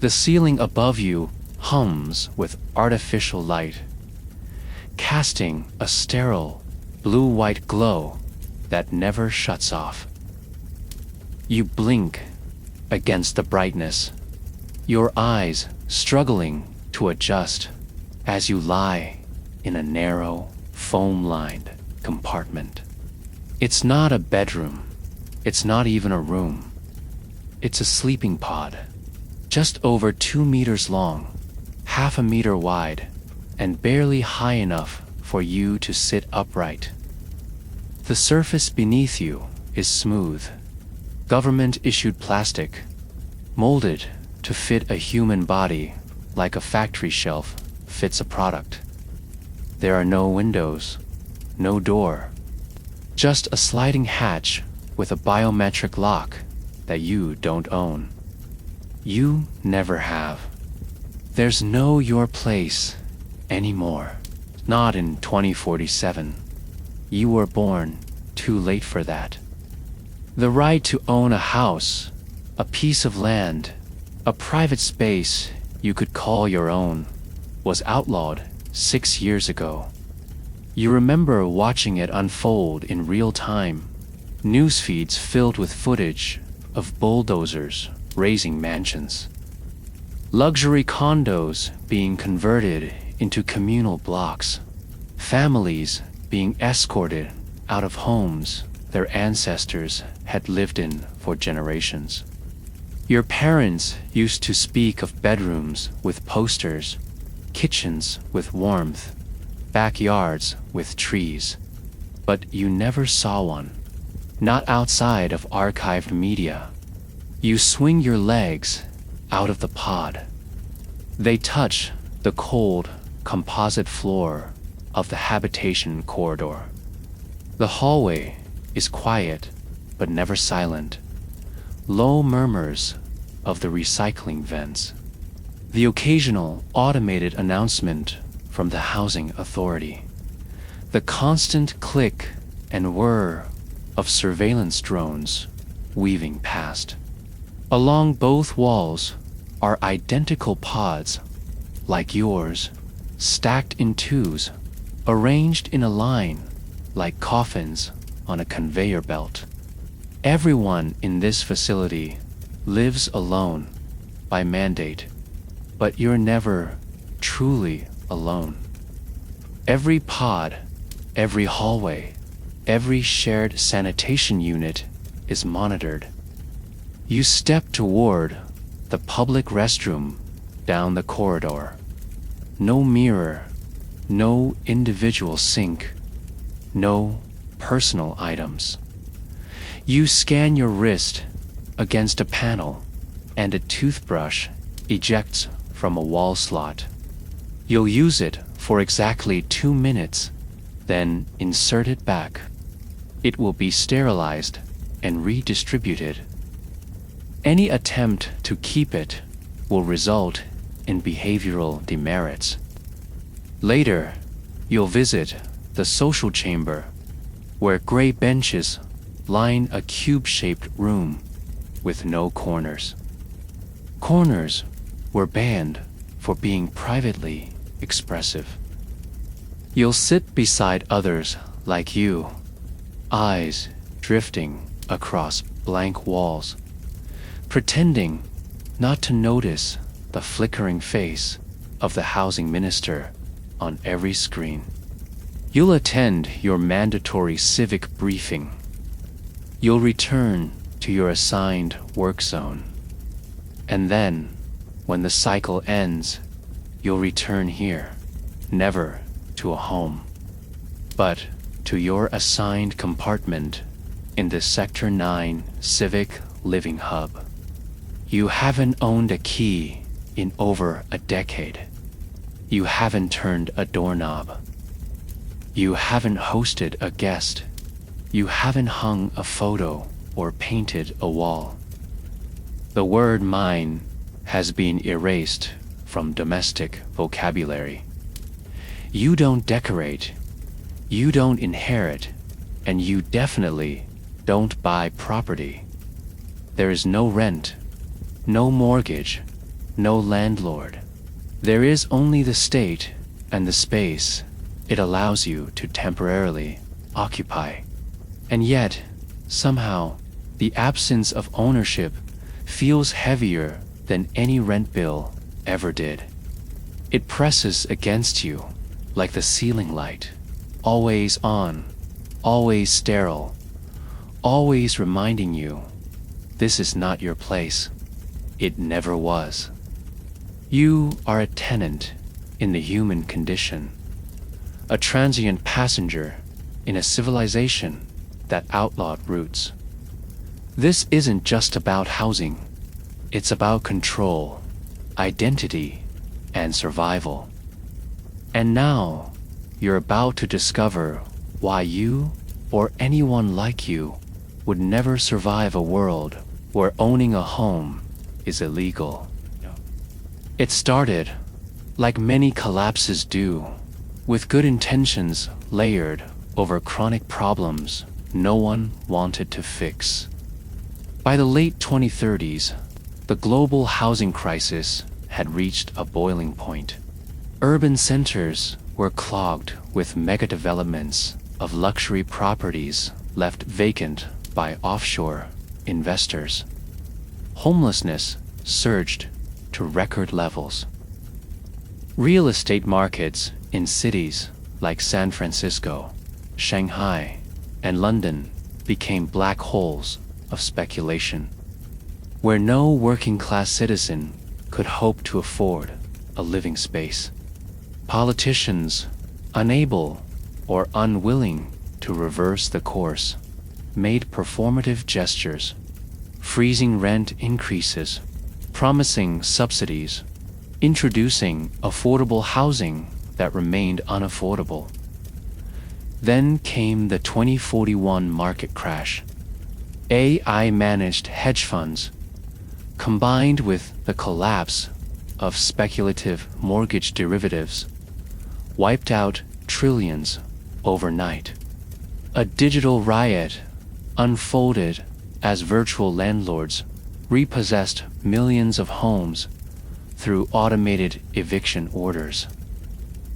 The ceiling above you hums with artificial light, casting a sterile, blue-white glow that never shuts off. You blink against the brightness, your eyes struggling to adjust as you lie in a narrow, foam-lined compartment. It's not a bedroom, it's not even a room. It's a sleeping pod, just over 2 meters long, half a meter wide, and barely high enough for you to sit upright. The surface beneath you is smooth, government-issued plastic, molded to fit a human body like a factory shelf fits a product. There are no windows, no door, just a sliding hatch with a biometric lock that you don't own. You never have. There's no your place anymore. Not in 2047. You were born too late for that. The right to own a house, a piece of land, a private space you could call your own, was outlawed 6 years ago. You remember watching it unfold in real time, news feeds filled with footage of bulldozers razing mansions, luxury condos being converted into communal blocks, families being escorted out of homes their ancestors had lived in for generations. Your parents used to speak of bedrooms with posters, kitchens with warmth, backyards with trees, but you never saw one, not outside of archived media. You swing your legs out of the pod. They touch the cold, composite floor of the habitation corridor. The hallway is quiet, but never silent. Low murmurs of the recycling vents. The occasional automated announcement from the housing authority. The constant click and whir of surveillance drones weaving past. Along both walls are identical pods, like yours, stacked in twos, arranged in a line like coffins on a conveyor belt. Everyone in this facility lives alone by mandate, but you're never truly alone. Every pod, every hallway, every shared sanitation unit is monitored. You step toward the public restroom down the corridor. No mirror, no individual sink, no personal items. You scan your wrist against a panel, and a toothbrush ejects from a wall slot. You'll use it for exactly 2 minutes, then insert it back. It will be sterilized and redistributed. Any attempt to keep it will result in behavioral demerits. Later, you'll visit the social chamber, where gray benches line a cube-shaped room with no corners. Corners were banned for being privately expressive. You'll sit beside others like you, eyes drifting across blank walls, pretending not to notice the flickering face of the housing minister on every screen. You'll attend your mandatory civic briefing. You'll return to your assigned work zone. And then, when the cycle ends, you'll return here, never to a home, but to your assigned compartment in the Sector 9 Civic Living Hub. You haven't owned a key in over a decade. You haven't turned a doorknob. You haven't hosted a guest. You haven't hung a photo or painted a wall. The word mine has been erased from domestic vocabulary. You don't decorate, you don't inherit, and you definitely don't buy property. There is no rent, no mortgage, no landlord. There is only the state and the space it allows you to temporarily occupy. And yet, somehow, the absence of ownership feels heavier than any rent bill ever did. It presses against you like the ceiling light, always on, always sterile, always reminding you this is not your place. It never was. You are a tenant in the human condition, a transient passenger in a civilization that outlawed roots. This isn't just about housing. It's about control, identity, and survival. And now, you're about to discover why you, or anyone like you, would never survive a world where owning a home is illegal. It started, like many collapses do, with good intentions layered over chronic problems no one wanted to fix. By the late 2030s, the global housing crisis had reached a boiling point. Urban centers were clogged with megadevelopments of luxury properties left vacant by offshore investors. Homelessness surged to record levels. Real estate markets in cities like San Francisco, Shanghai, and London became black holes of speculation, where no working-class citizen could hope to afford a living space. Politicians, unable or unwilling to reverse the course, made performative gestures, freezing rent increases, promising subsidies, introducing affordable housing that remained unaffordable. Then came the 2041 market crash. AI-managed hedge funds, combined with the collapse of speculative mortgage derivatives, wiped out trillions overnight. A digital riot unfolded as virtual landlords repossessed millions of homes through automated eviction orders.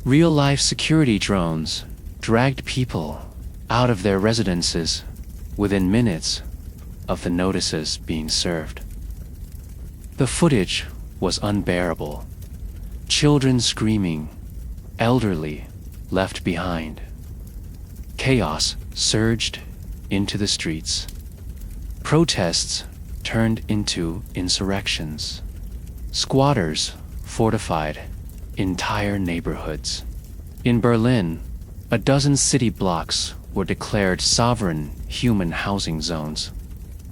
Real-life security drones dragged people out of their residences within minutes of the notices being served. The footage was unbearable. Children screaming, elderly left behind. Chaos surged into the streets. Protests turned into insurrections. Squatters fortified entire neighborhoods. In Berlin, a dozen city blocks were declared sovereign human housing zones.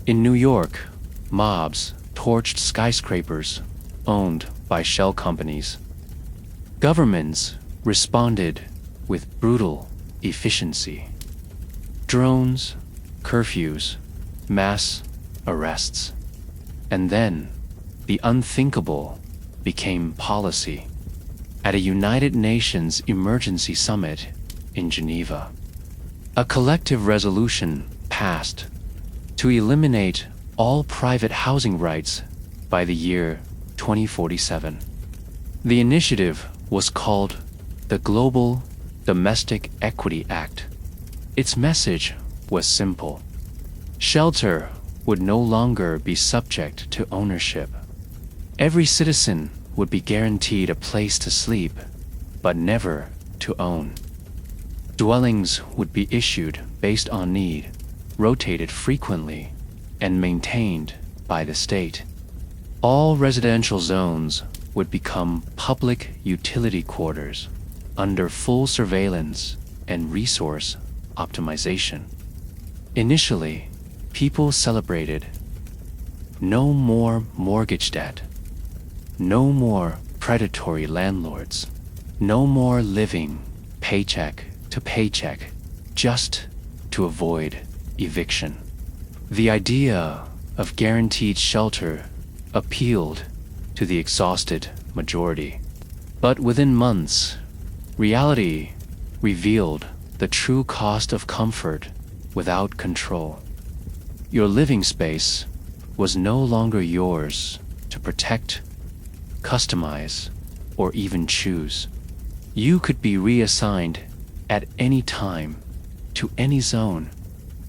In New York, mobs torched skyscrapers owned by shell companies. Governments responded with brutal efficiency. Drones, curfews, mass arrests. And then, the unthinkable became policy. At a United Nations Emergency Summit in Geneva, a collective resolution passed to eliminate all private housing rights by the year 2047. The initiative was called the Global Domestic Equity Act. Its message was simple. Shelter would no longer be subject to ownership. Every citizen would be guaranteed a place to sleep, but never to own. Dwellings would be issued based on need, rotated frequently, and maintained by the state. All residential zones would become public utility quarters under full surveillance and resource optimization. Initially, people celebrated no more mortgage debt, no more predatory landlords, no more living paycheck to paycheck just to avoid eviction. The idea of guaranteed shelter appealed to the exhausted majority. But within months, reality revealed the true cost of comfort without control. Your living space was no longer yours to protect customize, or even choose. You could be reassigned at any time to any zone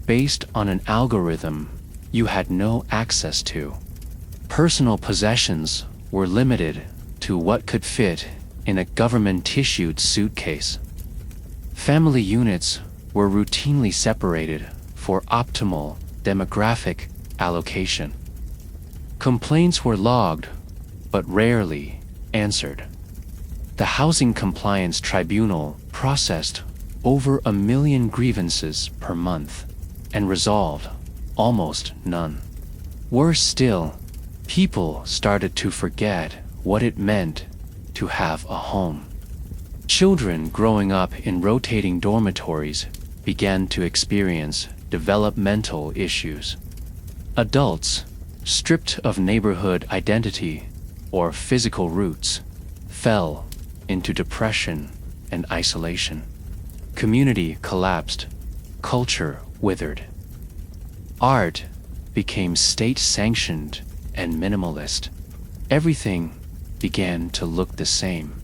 based on an algorithm you had no access to. Personal possessions were limited to what could fit in a government-issued suitcase. Family units were routinely separated for optimal demographic allocation. Complaints were logged, but rarely answered. The Housing Compliance Tribunal processed over 1 million grievances per month and resolved almost none. Worse still, people started to forget what it meant to have a home. Children growing up in rotating dormitories began to experience developmental issues. Adults, stripped of neighborhood identity or physical roots, fell into depression and isolation. Community collapsed, culture withered. Art became state-sanctioned and minimalist. Everything began to look the same.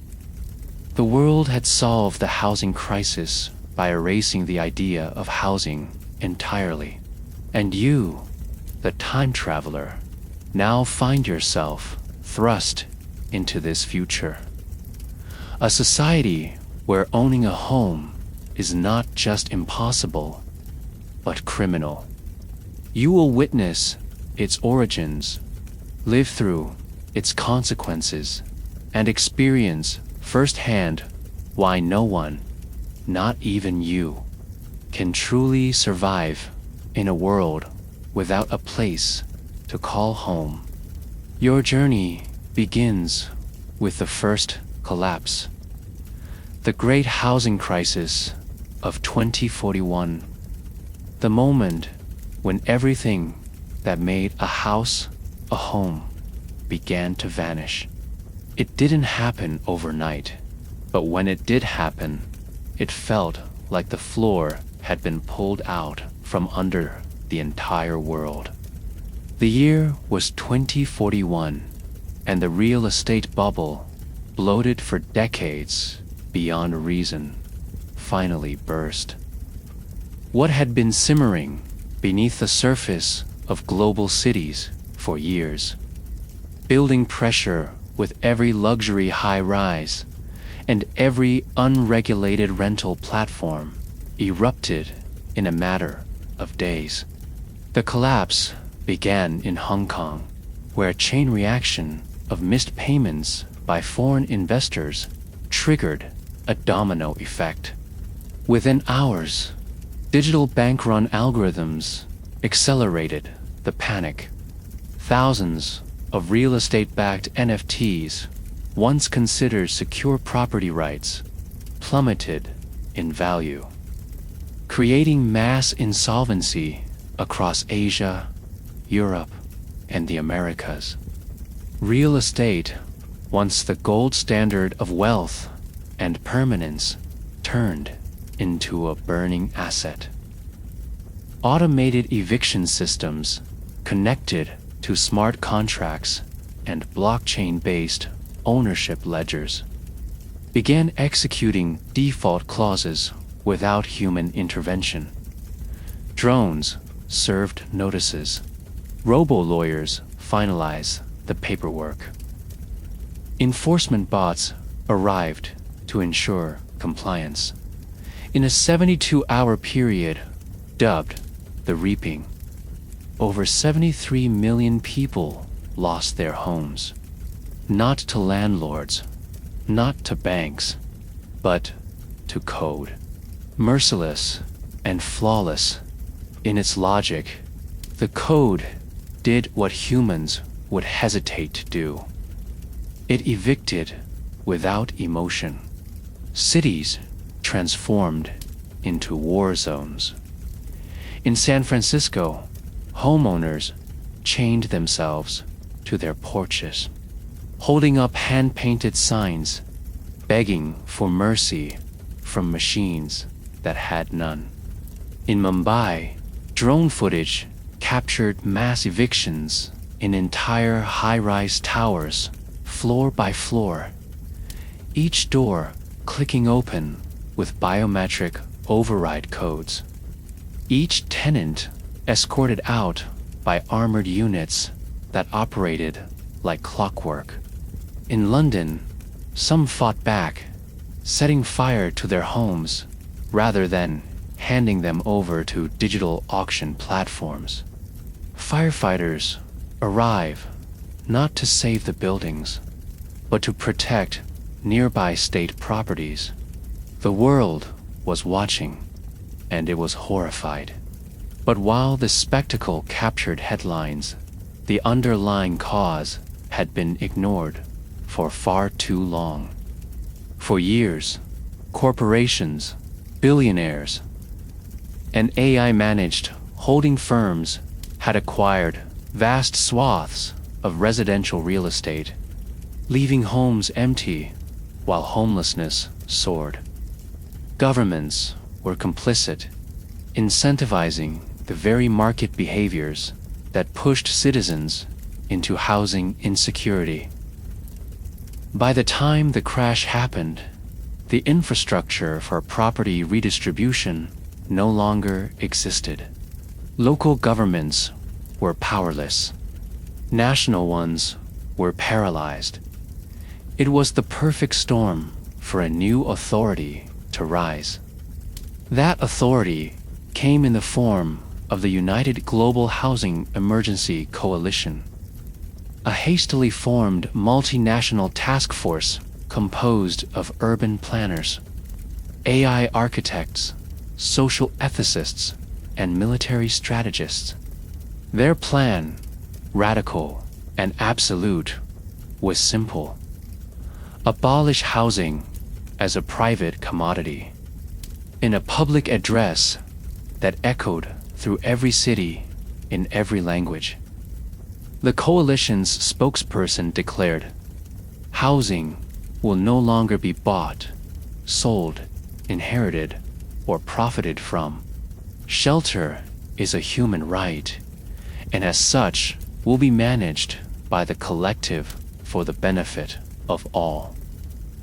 The world had solved the housing crisis by erasing the idea of housing entirely. And you, the time traveler, now find yourself thrust into this future. A society where owning a home is not just impossible, but criminal. You will witness its origins, live through its consequences, and experience firsthand why no one, not even you, can truly survive in a world without a place to call home. Your journey begins with the first collapse, the great housing crisis of 2041, the moment when everything that made a house a home began to vanish. It didn't happen overnight, but when it did happen, it felt like the floor had been pulled out from under the entire world. The year was 2041, and the real estate bubble, bloated for decades beyond reason, finally burst. What had been simmering beneath the surface of global cities for years, building pressure with every luxury high-rise and every unregulated rental platform, erupted in a matter of days. The collapse began in Hong Kong, where a chain reaction of missed payments by foreign investors triggered a domino effect. Within hours, digital bank-run algorithms accelerated the panic. Thousands of real estate-backed NFTs, once considered secure property rights, plummeted in value, creating mass insolvency across Asia, Europe, and the Americas. Real estate, once the gold standard of wealth and permanence, turned into a burning asset. Automated eviction systems connected to smart contracts and blockchain-based ownership ledgers began executing default clauses without human intervention. Drones served notices. Robo-lawyers finalized the paperwork. Enforcement bots arrived to ensure compliance. In a 72-hour period, dubbed the Reaping, over 73 million people lost their homes. Not to landlords, not to banks, but to code. Merciless and flawless in its logic, the code did what humans would hesitate to do. It evicted without emotion. Cities transformed into war zones. In San Francisco, homeowners chained themselves to their porches, holding up hand-painted signs, begging for mercy from machines that had none. In Mumbai, drone footage captured mass evictions in entire high-rise towers floor by floor, each door clicking open with biometric override codes. Each tenant escorted out by armored units that operated like clockwork. In London, some fought back, setting fire to their homes rather than handing them over to digital auction platforms. Firefighters arrive not to save the buildings, but to protect nearby state properties. The world was watching, and it was horrified. But while the spectacle captured headlines, the underlying cause had been ignored for far too long. For years, corporations, billionaires, and AI-managed holding firms had acquired vast swaths of residential real estate, leaving homes empty while homelessness soared. Governments were complicit, incentivizing the very market behaviors that pushed citizens into housing insecurity. By the time the crash happened, the infrastructure for property redistribution no longer existed. Local governments were powerless. National ones were paralyzed. It was the perfect storm for a new authority to rise. That authority came in the form of the United Global Housing Emergency Coalition, a hastily formed multinational task force composed of urban planners, AI architects, social ethicists, and military strategists. Their plan, radical and absolute, was simple: abolish housing as a private commodity. In a public address that echoed through every city in every language, the coalition's spokesperson declared, "Housing will no longer be bought, sold, inherited, or profited from. Shelter is a human right, and as such will be managed by the collective for the benefit of all."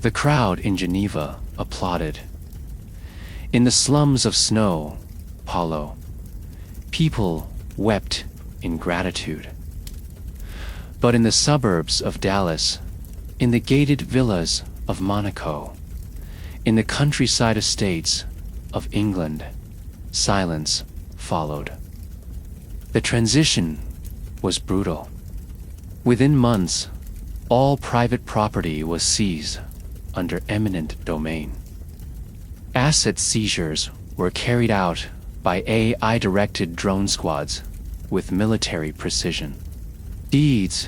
The crowd in Geneva applauded. In the slums of Snow Paulo, people wept in gratitude. But in the suburbs of Dallas, in the gated villas of Monaco, in the countryside estates of England, silence followed. The transition was brutal. Within months, all private property was seized under eminent domain. Asset seizures were carried out by AI-directed drone squads with military precision. Deeds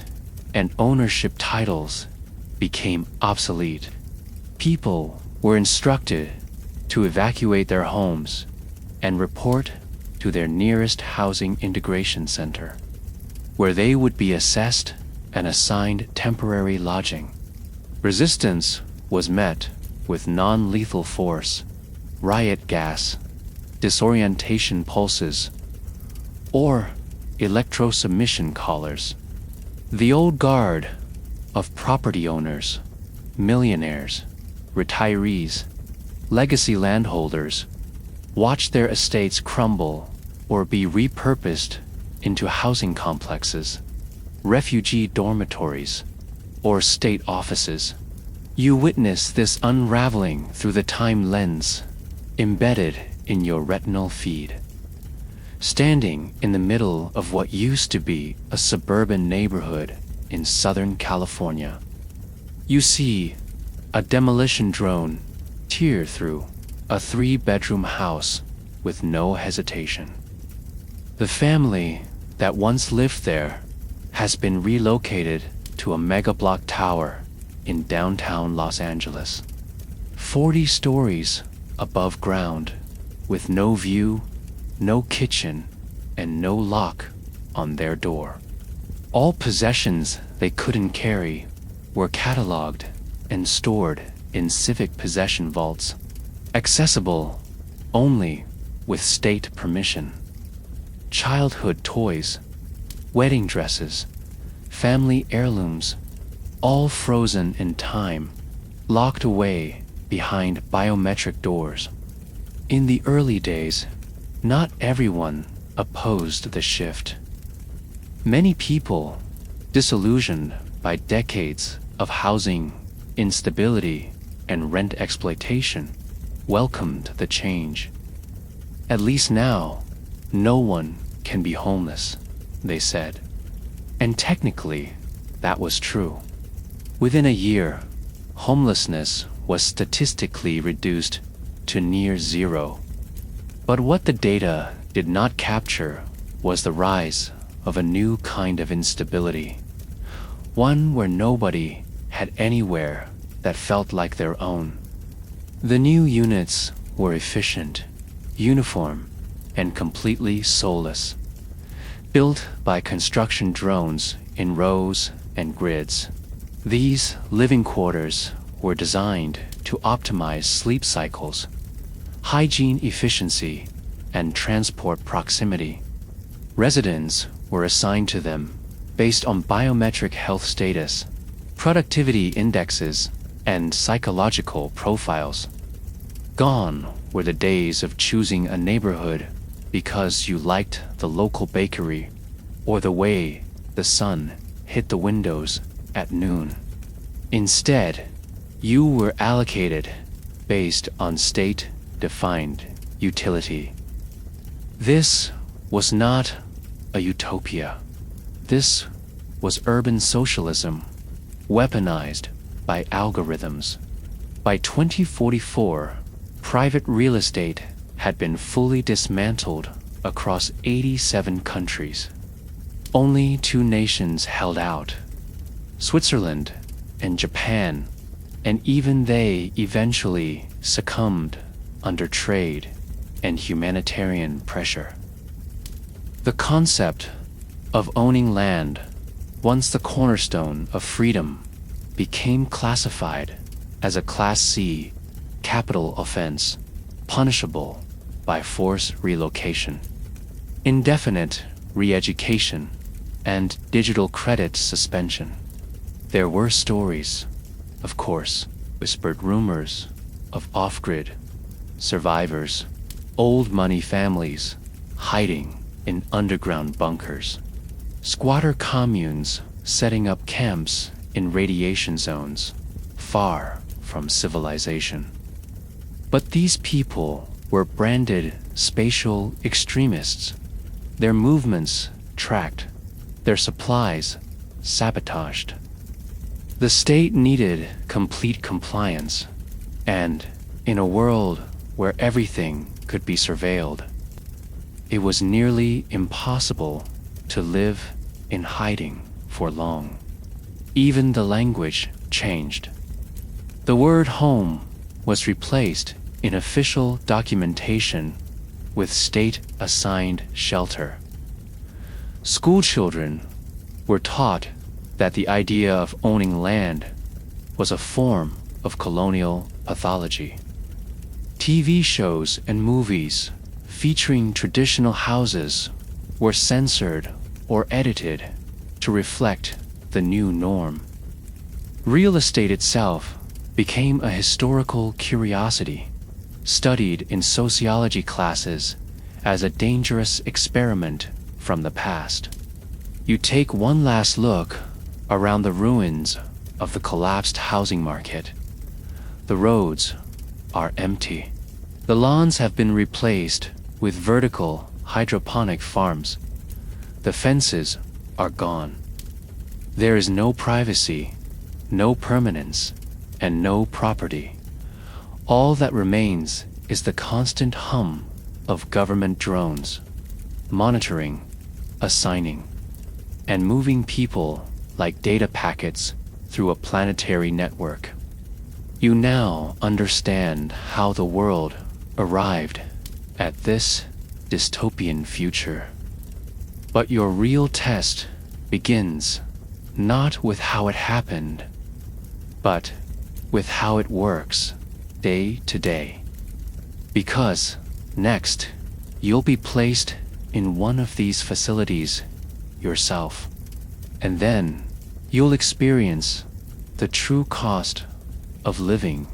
and ownership titles became obsolete. People were instructed to evacuate their homes and report to their nearest housing integration center, where they would be assessed and assigned temporary lodging. Resistance was met with non-lethal force, riot gas, disorientation pulses, or electro-submission collars. The old guard of property owners, millionaires, retirees, legacy landholders watched their estates crumble or be repurposed into housing complexes, refugee dormitories, or state offices. You witness this unraveling through the time lens embedded in your retinal feed. Standing in the middle of what used to be a suburban neighborhood in Southern California, you see a demolition drone tear through a 3-bedroom house with no hesitation. The family that once lived there has been relocated to a mega-block tower in downtown Los Angeles, 40 stories above ground, with no view, no kitchen, and no lock on their door. All possessions they couldn't carry were cataloged and stored in civic possession vaults, accessible only with state permission. Childhood toys, wedding dresses, family heirlooms, all frozen in time, locked away behind biometric doors. In the early days, not everyone opposed the shift. Many people, disillusioned by decades of housing instability and rent exploitation, welcomed the change. At least now, no one can be homeless, they said. And technically, that was true. Within a year, homelessness was statistically reduced to near zero. But what the data did not capture was the rise of a new kind of instability, one where nobody had anywhere that felt like their own. The new units were efficient, uniform, and completely soulless, built by construction drones in rows and grids. These living quarters were designed to optimize sleep cycles, hygiene efficiency, and transport proximity. Residents were assigned to them based on biometric health status, productivity indexes, and psychological profiles. Gone were the days of choosing a neighborhood because you liked the local bakery or the way the sun hit the windows at noon. Instead, you were allocated based on state-defined utility. This was not a utopia. This was urban socialism, weaponized by algorithms. By 2044, private real estate had been fully dismantled across 87 countries. Only two nations held out: Switzerland and Japan, and even they eventually succumbed under trade and humanitarian pressure. The concept of owning land, once the cornerstone of freedom, became classified as a Class C capital offense, punishable by forced relocation, indefinite re-education, and digital credit suspension. There were stories, of course, whispered rumors of off-grid survivors, old money families hiding in underground bunkers, squatter communes setting up camps in radiation zones far from civilization. But these people were branded spatial extremists, their movements tracked, their supplies sabotaged. The state needed complete compliance, and in a world where everything could be surveilled, it was nearly impossible to live in hiding for long. Even the language changed. The word home was replaced in official documentation with state-assigned shelter. School children were taught that the idea of owning land was a form of colonial pathology. TV shows and movies featuring traditional houses were censored or edited to reflect the new norm. Real estate itself became a historical curiosity, studied in sociology classes as a dangerous experiment from the past. You take one last look around the ruins of the collapsed housing market. The roads are empty. The lawns have been replaced with vertical hydroponic farms. The fences are gone. There is no privacy, no permanence, and no property. All that remains is the constant hum of government drones, monitoring, assigning, and moving people like data packets through a planetary network. You now understand how the world arrived at this dystopian future. But your real test begins not with how it happened, but with how it works day to day. Because next, you'll be placed in one of these facilities yourself, and then you'll experience The true cost of living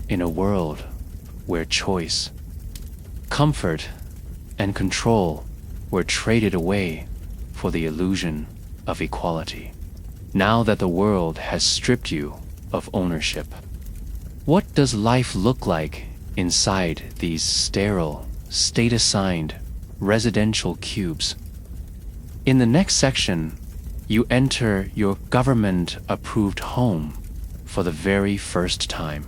in a world where choice, comfort, and control were traded away for the illusion of equality. Now that the world has stripped you of ownership, what does life look like inside these sterile, state-assigned residential cubes? In the next section, you enter your government-approved home for the very first time.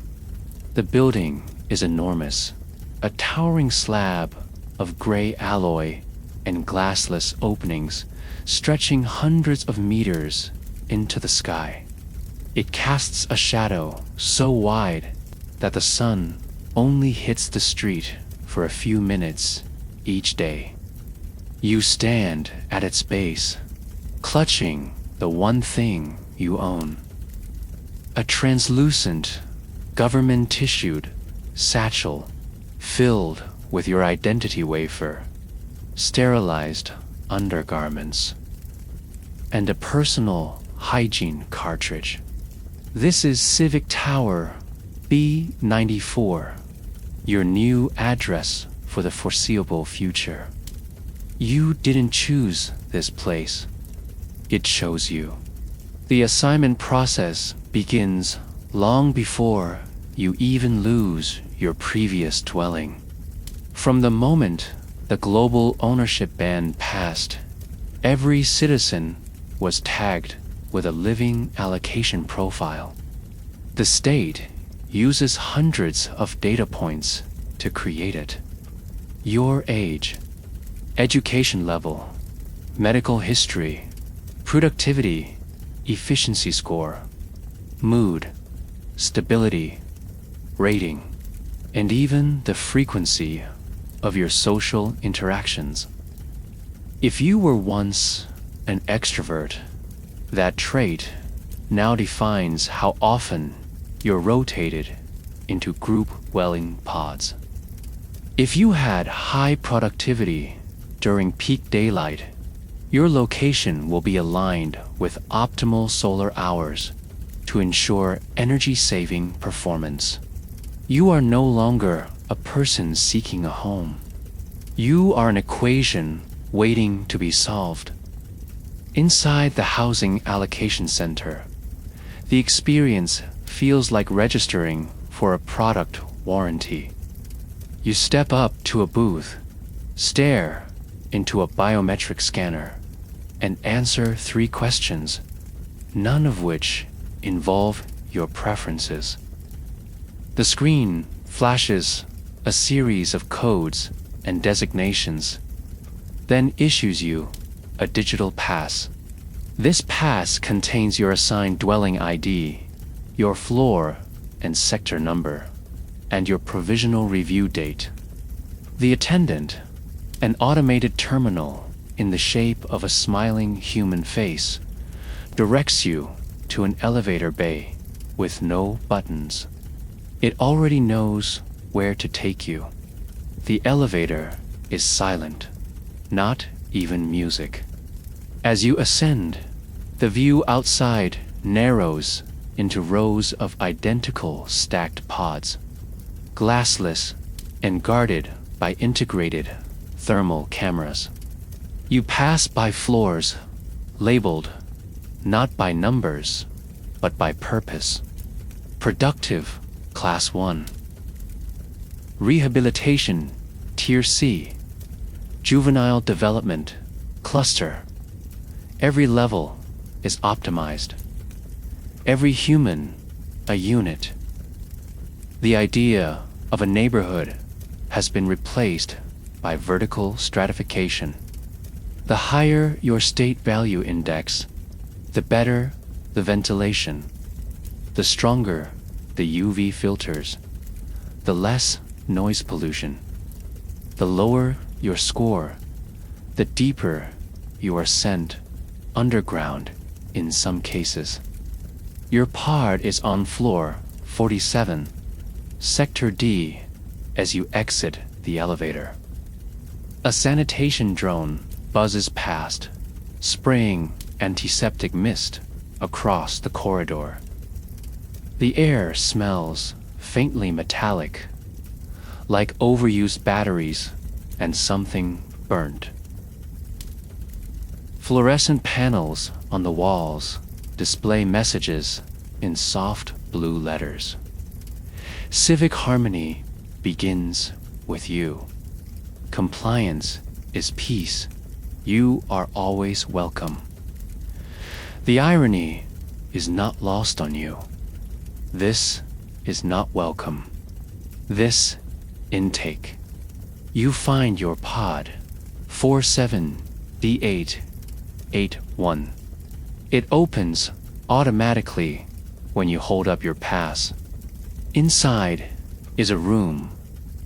The building is enormous, a towering slab of gray alloy and glassless openings stretching hundreds of meters into the sky. It casts a shadow so wide that the sun only hits the street for a few minutes each day. You stand at its base, clutching the one thing you own. A translucent, government-issued satchel filled with your identity wafer, sterilized undergarments, and a personal hygiene cartridge. This is Civic Tower B94, your new address for the foreseeable future. You didn't choose this place. It chose you. The assignment process begins long before you even lose your previous dwelling. From the moment the global ownership ban passed, every citizen was tagged with a living allocation profile. The state uses hundreds of data points to create it. Your age, education level, medical history, productivity, efficiency score, mood, stability, rating, and even the frequency of your social interactions. If you were once an extrovert, that trait now defines how often you're rotated into group dwelling pods. If you had high productivity during peak daylight, your location will be aligned with optimal solar hours to ensure energy-saving performance. You are no longer a person seeking a home. You are an equation waiting to be solved. Inside the Housing Allocation Center, the experience feels like registering for a product warranty. You step up to a booth, stare into a biometric scanner, and answer 3 questions, none of which involve your preferences. The screen flashes a series of codes and designations, then issues you a digital pass. This pass contains your assigned dwelling ID, your floor and sector number, and your provisional review date. The attendant, an automated terminal in the shape of a smiling human face, directs you to an elevator bay with no buttons. It already knows where to take you. The elevator is silent, not even music. As you ascend, the view outside narrows into rows of identical stacked pods, glassless and guarded by integrated thermal cameras. You pass by floors labeled not by numbers, but by purpose. Productive, Class 1. Rehabilitation, Tier C. Juvenile development, Cluster. Every level is optimized. Every human, a unit. The idea of a neighborhood has been replaced by vertical stratification. The higher your state value index, the better the ventilation, the stronger the UV filters, the less noise pollution. The lower your score, the deeper you are sent underground in some cases. Your pod is on floor 47, Sector D, as you exit the elevator. A sanitation drone buzzes past, spraying antiseptic mist across the corridor. The air smells faintly metallic, like overused batteries and something burnt. Fluorescent panels on the walls display messages in soft blue letters. Civic harmony begins with you. Compliance is peace. You are always welcome. The irony is not lost on you. This is not welcome. This intake. You find your pod 47D881. It opens automatically when you hold up your pass. Inside is a room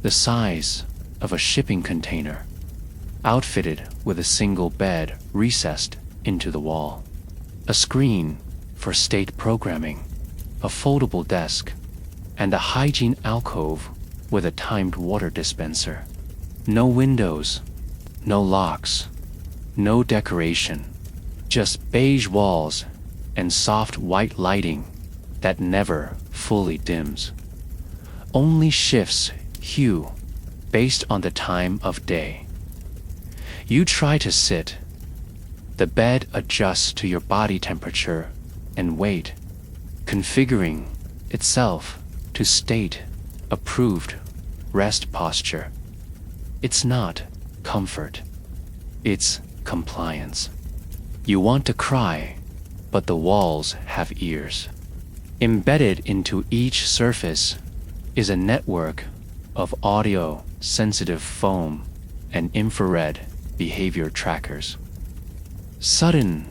the size of a shipping container, outfitted with a single bed recessed into the wall, a screen for state programming, a foldable desk, and a hygiene alcove with a timed water dispenser. No windows, no locks, no decoration, just beige walls and soft white lighting that never fully dims. Only shifts hue based on the time of day. You try to sit. The bed adjusts to your body temperature and weight, configuring itself to state-approved rest posture. It's not comfort. It's compliance. You want to cry, but the walls have ears. Embedded into each surface is a network of audio-sensitive foam and infrared behavior trackers. Sudden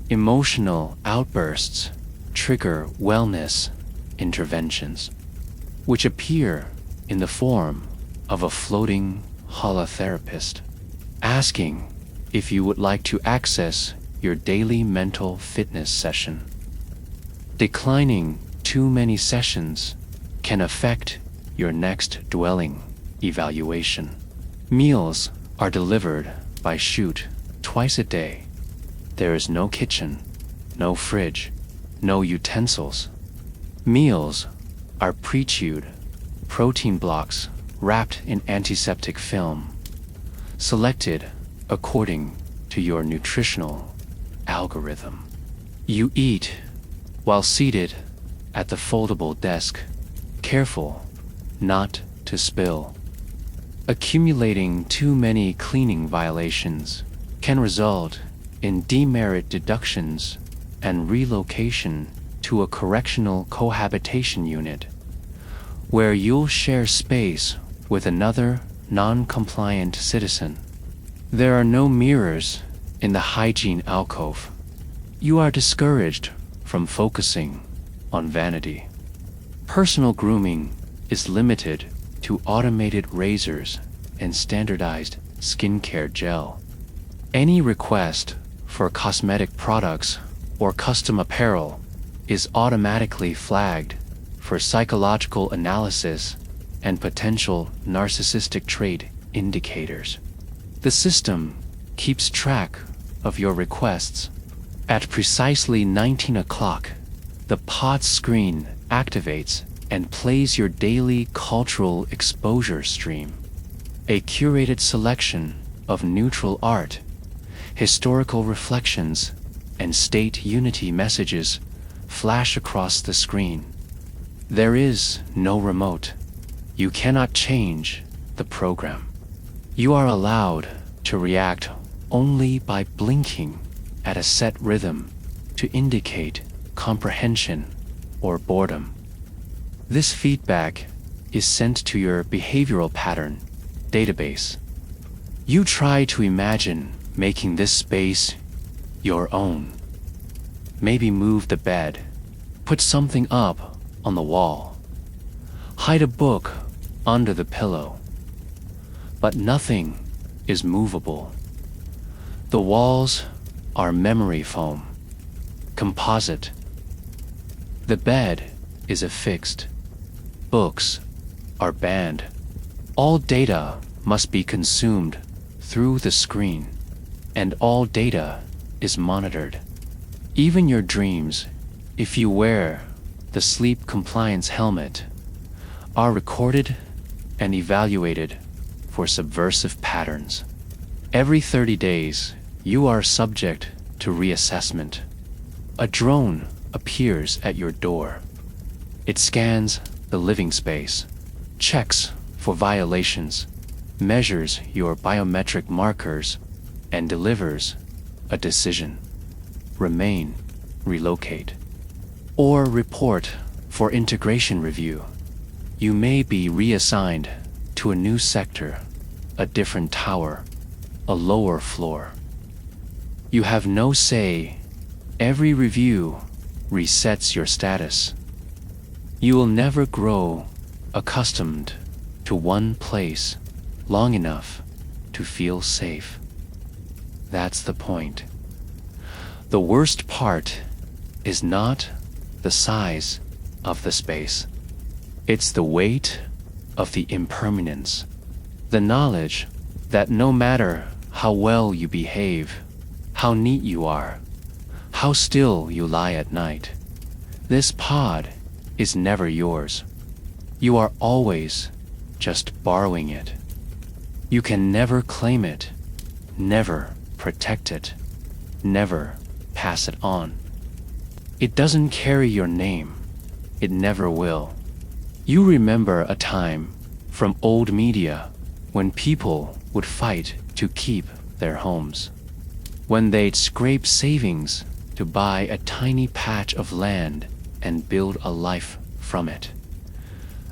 emotional outbursts trigger wellness interventions, which appear in the form of a floating holotherapist, asking if you would like to access your daily mental fitness session. Declining too many sessions can affect your next dwelling evaluation. Meals are delivered by chute twice a day. There is no kitchen, no fridge, no utensils. Meals are pre-chewed, protein blocks wrapped in antiseptic film, selected according to your nutritional algorithm. You eat while seated at the foldable desk, careful not to spill. Accumulating too many cleaning violations can result in demerit deductions and relocation to a correctional cohabitation unit, where you'll share space with another non-compliant citizen. There are no mirrors in the hygiene alcove. You are discouraged from focusing on vanity. Personal grooming is limited to automated razors and standardized skincare gel. Any request for cosmetic products or custom apparel is automatically flagged for psychological analysis and potential narcissistic trait indicators. The system keeps track of your requests. At precisely 19 o'clock, the pod screen activates and plays your daily cultural exposure stream, a curated selection of neutral art, historical reflections, and state unity messages flash across the screen. There is no remote. You cannot change the program. You are allowed to react only by blinking at a set rhythm to indicate comprehension or boredom. This feedback is sent to your behavioral pattern database. You try to imagine making this space your own. Maybe move the bed, put something up on the wall, hide a book under the pillow. But nothing is movable. The walls are memory foam, composite. The bed is affixed. Books are banned. All data must be consumed through the screen, and all data is monitored. Even your dreams, if you wear the sleep compliance helmet, are recorded and evaluated for subversive patterns. Every 30 days, you are subject to reassessment. A drone appears at your door. It scans the living space, checks for violations, measures your biometric markers, and delivers a decision: remain, relocate, or report for integration review. You may be reassigned to a new sector, a different tower, a lower floor. You have no say. Every review resets your status. You will never grow accustomed to one place long enough to feel safe. That's the point. The worst part is not the size of the space. It's the weight of the impermanence. The knowledge that no matter how well you behave, how neat you are, how still you lie at night, this pod is never yours. You are always just borrowing it. You can never claim it, never protect it, never pass it on. It doesn't carry your name. It never will. You remember a time from old media when people would fight to keep their homes, when they'd scrape savings to buy a tiny patch of land and build a life from it.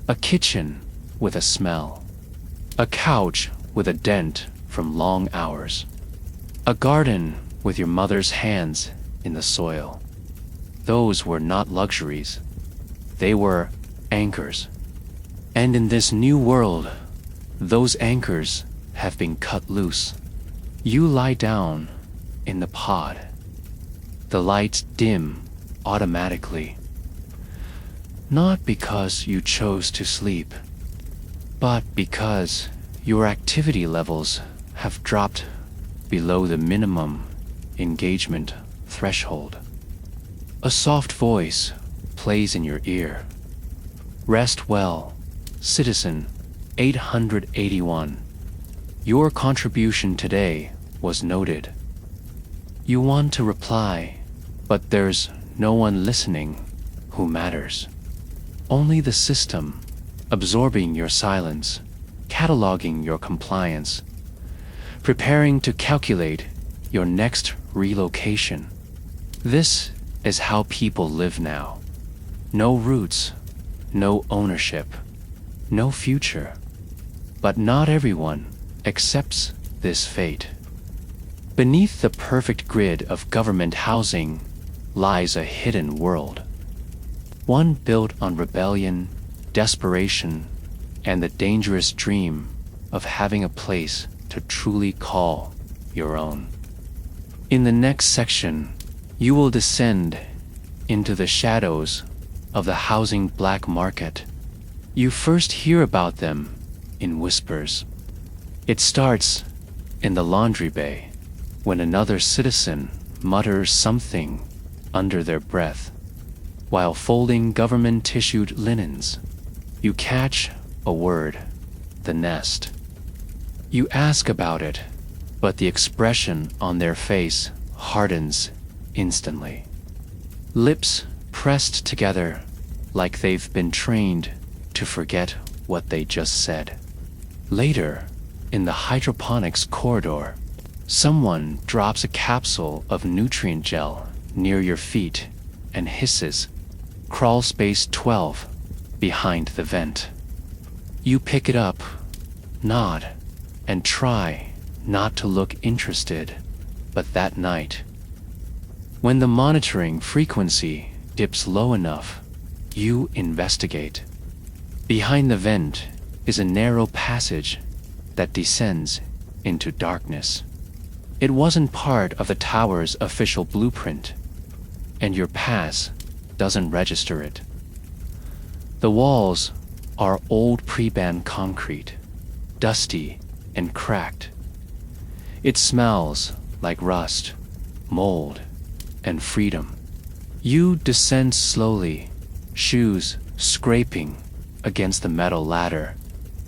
A kitchen with a smell, a couch with a dent from long hours, a garden with your mother's hands in the soil. Those were not luxuries. They were anchors. And in this new world, those anchors have been cut loose. You lie down in the pod. The lights dim automatically. Not because you chose to sleep, but because your activity levels have dropped below the minimum engagement threshold. A soft voice plays in your ear. Rest well, Citizen 881. Your contribution today was noted. You want to reply, but there's no one listening who matters. Only the system, absorbing your silence, cataloging your compliance, preparing to calculate your next relocation. This is how people live now. No roots, no ownership, no future. But not everyone accepts this fate. Beneath the perfect grid of government housing lies a hidden world. One built on rebellion, desperation, and the dangerous dream of having a place to truly call your own. In the next section, you will descend into the shadows of the housing black market. You first hear about them in whispers. It starts in the laundry bay when another citizen mutters something under their breath. While folding government-tissued linens, you catch a word: the nest. You ask about it, but the expression on their face hardens instantly. Lips pressed together like they've been trained to forget what they just said. Later, in the hydroponics corridor, someone drops a capsule of nutrient gel near your feet and hisses, "Crawl space 12, behind the vent." You pick it up, nod, and try not to look interested. But that night, when the monitoring frequency dips low enough, you investigate. Behind the vent is a narrow passage that descends into darkness. It wasn't part of the tower's official blueprint, and your pass doesn't register it. The walls are old pre-band concrete, dusty and cracked. It smells like rust, mold, and freedom. You descend slowly, shoes scraping against the metal ladder,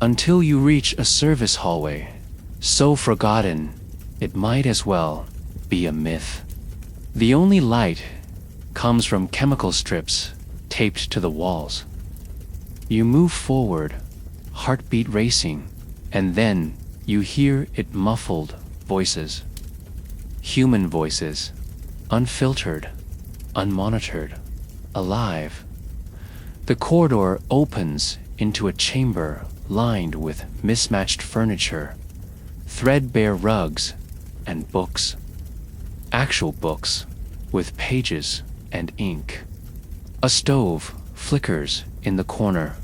until you reach a service hallway, so forgotten it might as well be a myth. The only light comes from chemical strips taped to the walls. You move forward, heartbeat racing, and then you hear it muffled voices. Human voices, unfiltered, unmonitored, alive. The corridor opens into a chamber lined with mismatched furniture, threadbare rugs, and books. Actual books with pages and ink. A stove flickers in the corner,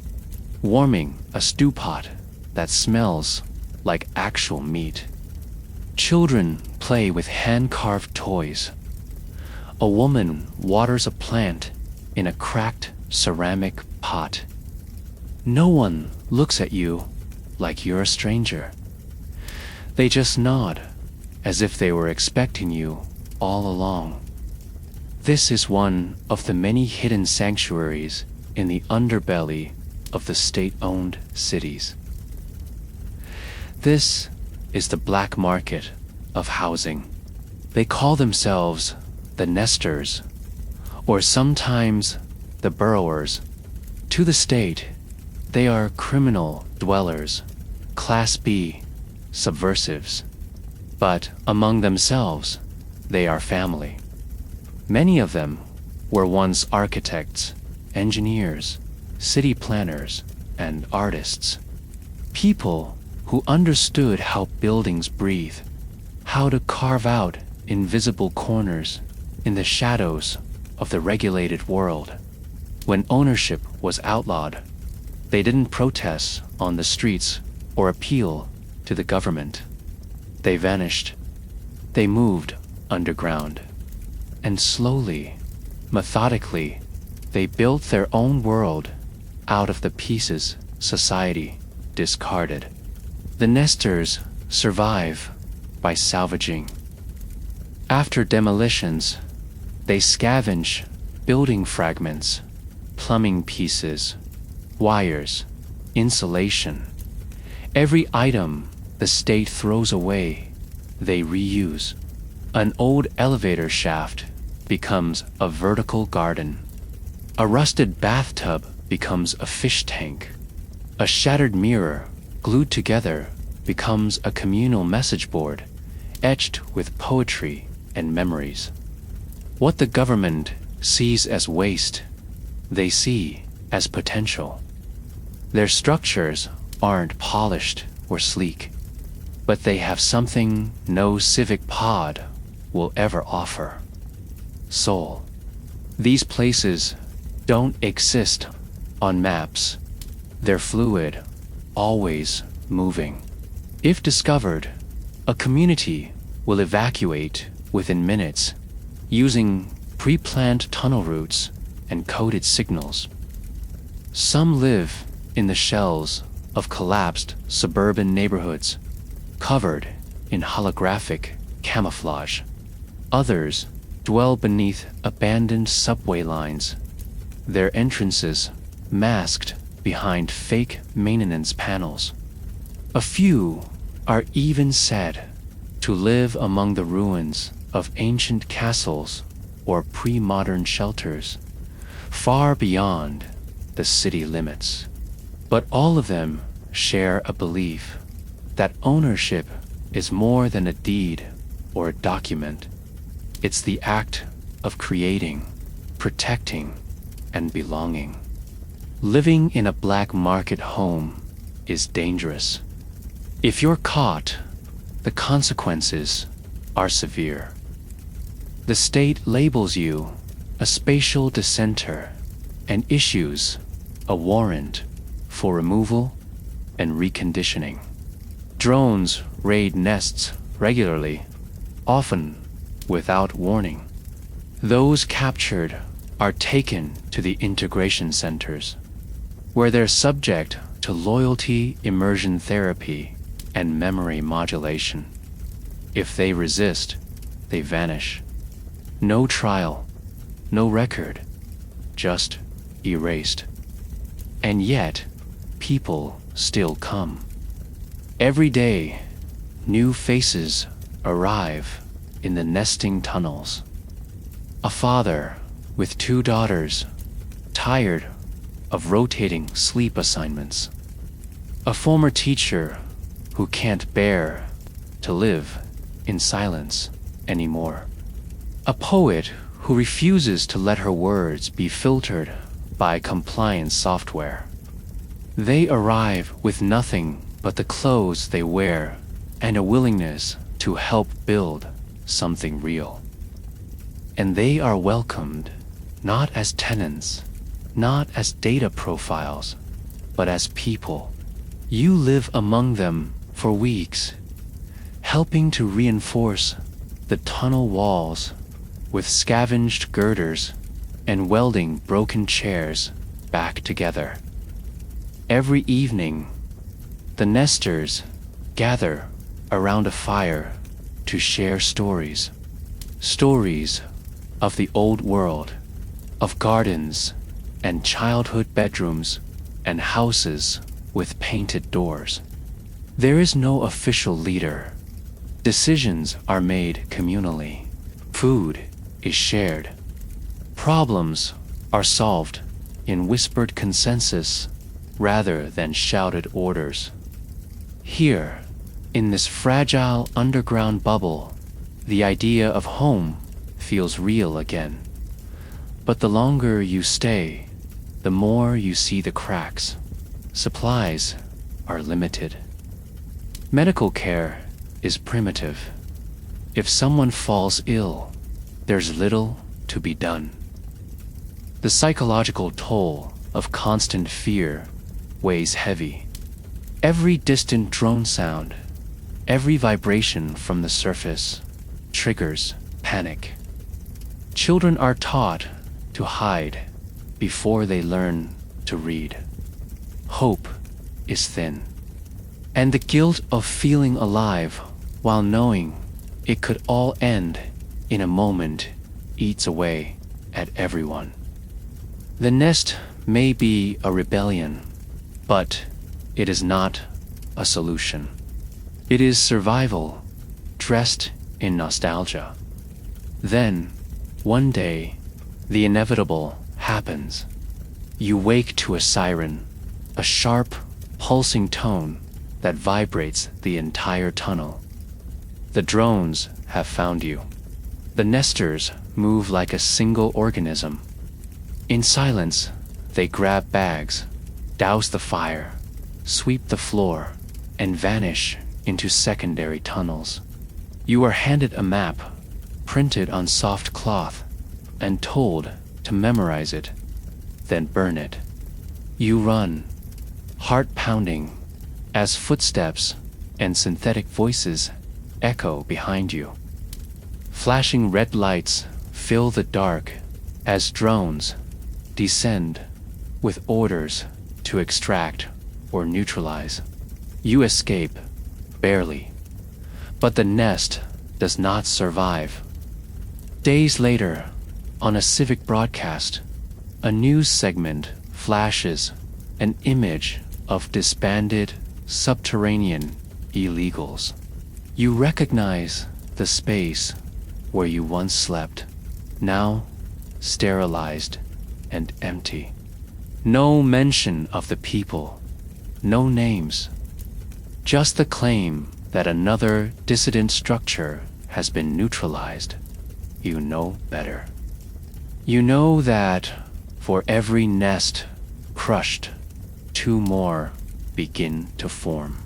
warming a stew pot that smells like actual meat. Children play with hand-carved toys. A woman waters a plant in a cracked ceramic pot. No one looks at you like you're a stranger. They just nod, as if they were expecting you all along. This is one of the many hidden sanctuaries in the underbelly of the state-owned cities. This is the black market of housing. They call themselves the nesters, or sometimes the burrowers. To the state, they are criminal dwellers, Class B, subversives. But among themselves, they are family. Many of them were once architects, engineers, city planners, and artists. People who understood how buildings breathe, how to carve out invisible corners in the shadows of the regulated world. When ownership was outlawed, they didn't protest on the streets or appeal to the government. They vanished. They moved underground. And slowly, methodically, they built their own world out of the pieces society discarded. The nesters survive by salvaging. After demolitions, they scavenge building fragments, plumbing pieces, wires, insulation. Every item the state throws away, they reuse. An old elevator shaft becomes a vertical garden. A rusted bathtub becomes a fish tank. A shattered mirror, glued together, becomes a communal message board, etched with poetry and memories. What the government sees as waste, they see as potential. Their structures aren't polished or sleek, but they have something no civic pod will ever offer: soul. These places don't exist on maps. They're fluid, always moving. If discovered, a community will evacuate within minutes, using pre-planned tunnel routes and coded signals. Some live in the shells of collapsed suburban neighborhoods, covered in holographic camouflage. Others dwell beneath abandoned subway lines, their entrances masked behind fake maintenance panels. A few are even said to live among the ruins of ancient castles or pre-modern shelters, far beyond the city limits. But all of them share a belief that ownership is more than a deed or a document. It's the act of creating, protecting, and belonging. Living in a black market home is dangerous. If you're caught, the consequences are severe. The state labels you a spatial dissenter and issues a warrant for removal and reconditioning. Drones raid nests regularly, often without warning. Those captured are taken to the integration centers, where they're subject to loyalty immersion therapy and memory modulation. If they resist, they vanish. No trial, no record, just erased. And yet, people still come. Every day, new faces arrive in the nesting tunnels. A father with 2 daughters, tired of rotating sleep assignments. A former teacher who can't bear to live in silence anymore. A poet who refuses to let her words be filtered by compliance software. They arrive with nothing but the clothes they wear and a willingness to help build something real. And they are welcomed not as tenants, not as data profiles, but as people. You live among them for weeks, helping to reinforce the tunnel walls with scavenged girders and welding broken chairs back together. Every evening, the nesters gather around a fire to share stories. Stories of the old world, of gardens and childhood bedrooms and houses with painted doors. There is no official leader. Decisions are made communally. Food is shared. Problems are solved in whispered consensus rather than shouted orders. Here, in this fragile underground bubble, the idea of home feels real again. But the longer you stay, the more you see the cracks. Supplies are limited. Medical care is primitive. If someone falls ill, there's little to be done. The psychological toll of constant fear weighs heavy. Every distant drone sound, every vibration from the surface triggers panic. Children are taught to hide before they learn to read. Hope is thin. And the guilt of feeling alive while knowing it could all end in a moment eats away at everyone. The nest may be a rebellion, but it is not a solution. It is survival dressed in nostalgia. Then, one day, the inevitable happens. You wake to a siren, a sharp, pulsing tone that vibrates the entire tunnel. The drones have found you. The nesters move like a single organism. In silence, they grab bags, douse the fire, sweep the floor, and vanish into secondary tunnels. You are handed a map, printed on soft cloth, and told to memorize it, then burn it. You run, heart pounding, as footsteps and synthetic voices echo behind you. Flashing red lights fill the dark as drones descend with orders to extract or neutralize. You escape, barely, but the nest does not survive. Days later, on a civic broadcast, a news segment flashes an image of disbanded subterranean illegals. You recognize the space where you once slept, now sterilized and empty. No mention of the people, no names, just the claim that another dissident structure has been neutralized. You know better. You know that for every nest crushed, 2 more begin to form.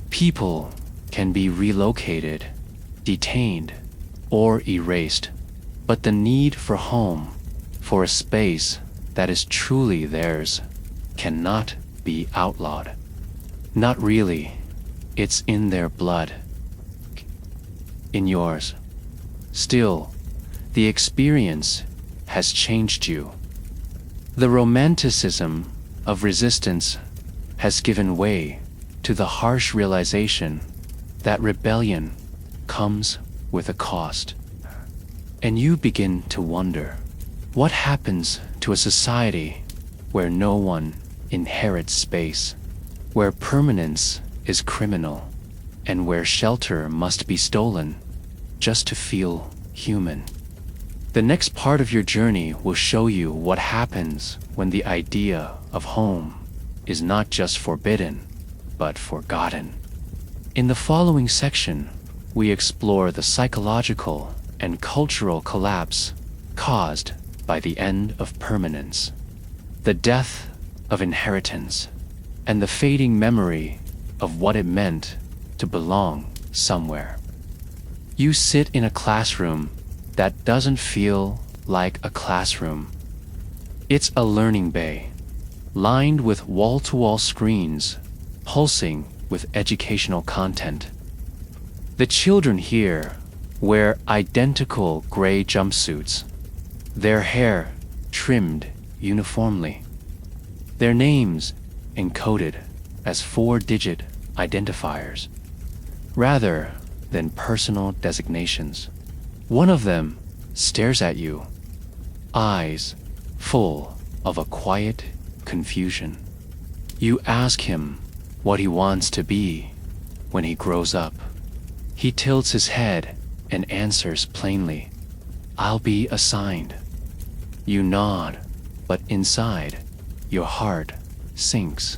People can be relocated, detained, or erased, but the need for home, for a space that is truly theirs, cannot be outlawed. Not really. It's in their blood. In yours. Still, the experience has changed you. The romanticism of resistance has given way to the harsh realization that rebellion comes with a cost. And you begin to wonder, what happens to a society where no one inherits space, where permanence is criminal, and where shelter must be stolen just to feel human. The next part of your journey will show you what happens when the idea of home is not just forbidden, but forgotten. In the following section, we explore the psychological and cultural collapse caused by the end of permanence, the death of inheritance, and the fading memory of what it meant to belong somewhere. You sit in a classroom that doesn't feel like a classroom. It's a learning bay, lined with wall-to-wall screens, pulsing with educational content. The children here wear identical gray jumpsuits, their hair trimmed uniformly, their names encoded as 4-digit identifiers, rather than personal designations. One of them stares at you, eyes full of a quiet confusion. You ask him what he wants to be when he grows up. He tilts his head and answers plainly, "I'll be assigned." You nod, but inside, your heart sinks.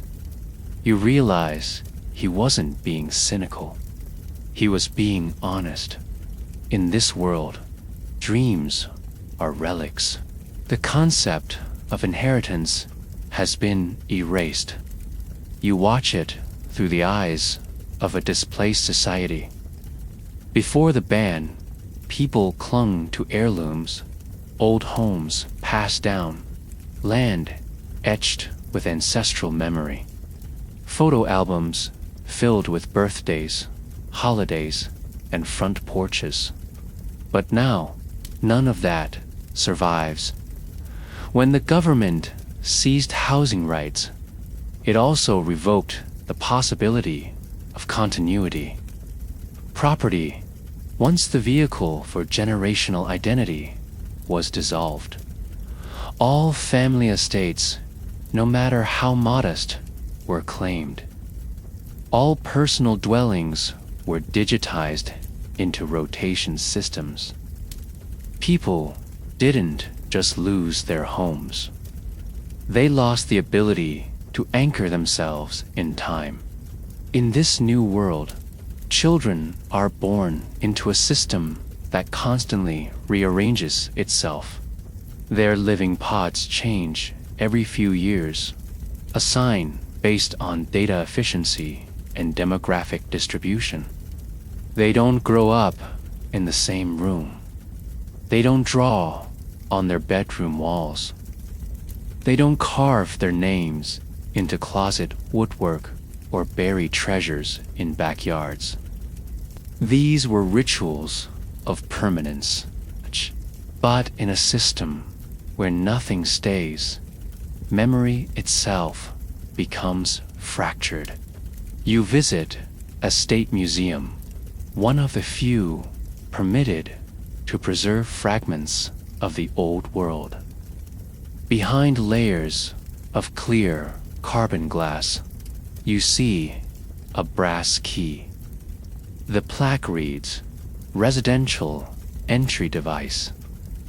You realize he wasn't being cynical. He was being honest. In this world, dreams are relics. The concept of inheritance has been erased. You watch it through the eyes of a displaced society. Before the ban, people clung to heirlooms, old homes passed down, land etched with ancestral memory, photo albums filled with birthdays, holidays, and front porches. But now, none of that survives. When the government seized housing rights, it also revoked the possibility of continuity. Property, once the vehicle for generational identity, was dissolved. All family estates, no matter how modest, were claimed. All personal dwellings were digitized into rotation systems. People didn't just lose their homes. They lost the ability to anchor themselves in time. In this new world, children are born into a system that constantly rearranges itself. Their living pods change every few years, a sign based on data efficiency and demographic distribution. They don't grow up in the same room. They don't draw on their bedroom walls. They don't carve their names into closet woodwork or bury treasures in backyards. These were rituals of permanence, but in a system where nothing stays, memory itself becomes fractured. You visit a state museum, one of the few permitted to preserve fragments of the old world. Behind layers of clear carbon glass, you see a brass key. The plaque reads, "Residential Entry Device,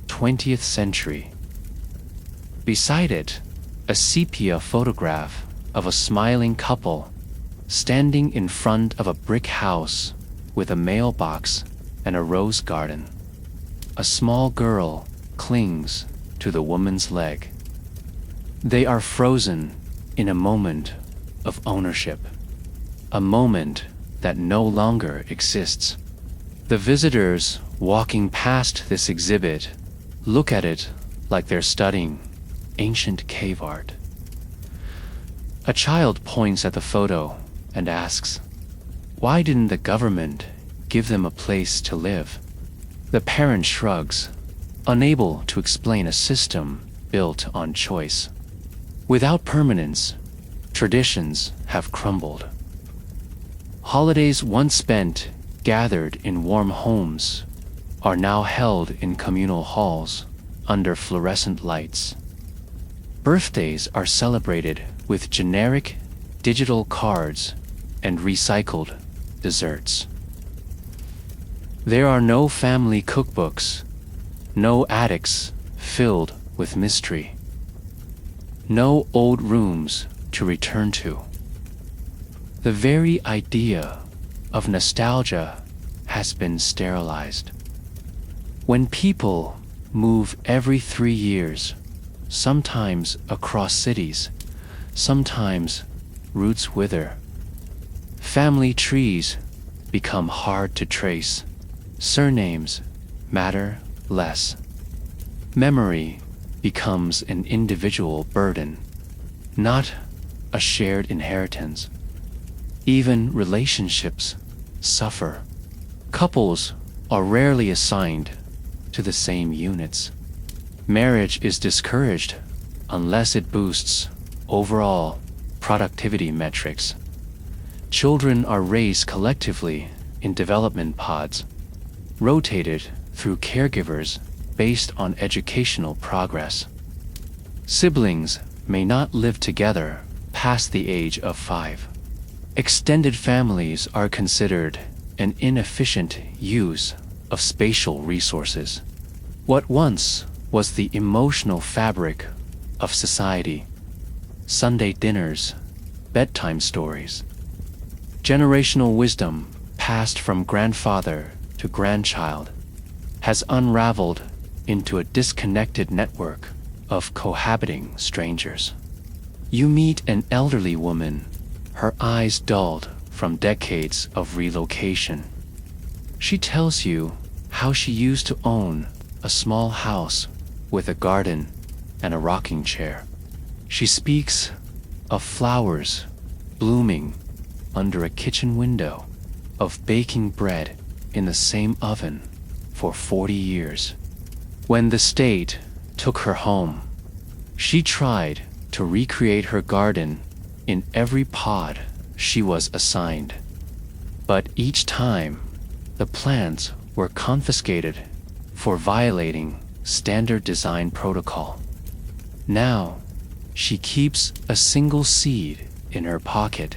20th Century." Beside it, a sepia photograph of a smiling couple standing in front of a brick house with a mailbox and a rose garden. A small girl clings to the woman's leg. They are frozen in a moment of ownership, a moment that no longer exists. The visitors walking past this exhibit look at it like they're studying ancient cave art. A child points at the photo and asks, "Why didn't the government give them a place to live?" The parent shrugs, unable to explain a system built on choice. Without permanence, traditions have crumbled. Holidays once spent gathered in warm homes are now held in communal halls under fluorescent lights. Birthdays are celebrated with generic digital cards and recycled desserts. There are no family cookbooks, no attics filled with mystery, no old rooms to return to. The very idea of nostalgia has been sterilized. When people move every 3 years, sometimes across cities, sometimes roots wither. Family trees become hard to trace. Surnames matter less. Memory becomes an individual burden, not a shared inheritance. Even relationships suffer. Couples are rarely assigned to the same units. Marriage is discouraged unless it boosts overall productivity metrics. Children are raised collectively in development pods, rotated through caregivers based on educational progress. Siblings may not live together past the age of 5. Extended families are considered an inefficient use of spatial resources. What once was the emotional fabric of society, Sunday dinners, bedtime stories, generational wisdom passed from grandfather to grandchild, has unraveled into a disconnected network of cohabiting strangers. You meet an elderly woman, her eyes dulled from decades of relocation. She tells you how she used to own a small house with a garden and a rocking chair. She speaks of flowers blooming under a kitchen window, of baking bread in the same oven for 40 years. When the state took her home, she tried to recreate her garden in every pod she was assigned. But each time, the plants were confiscated for violating standard design protocol. Now, she keeps a single seed in her pocket,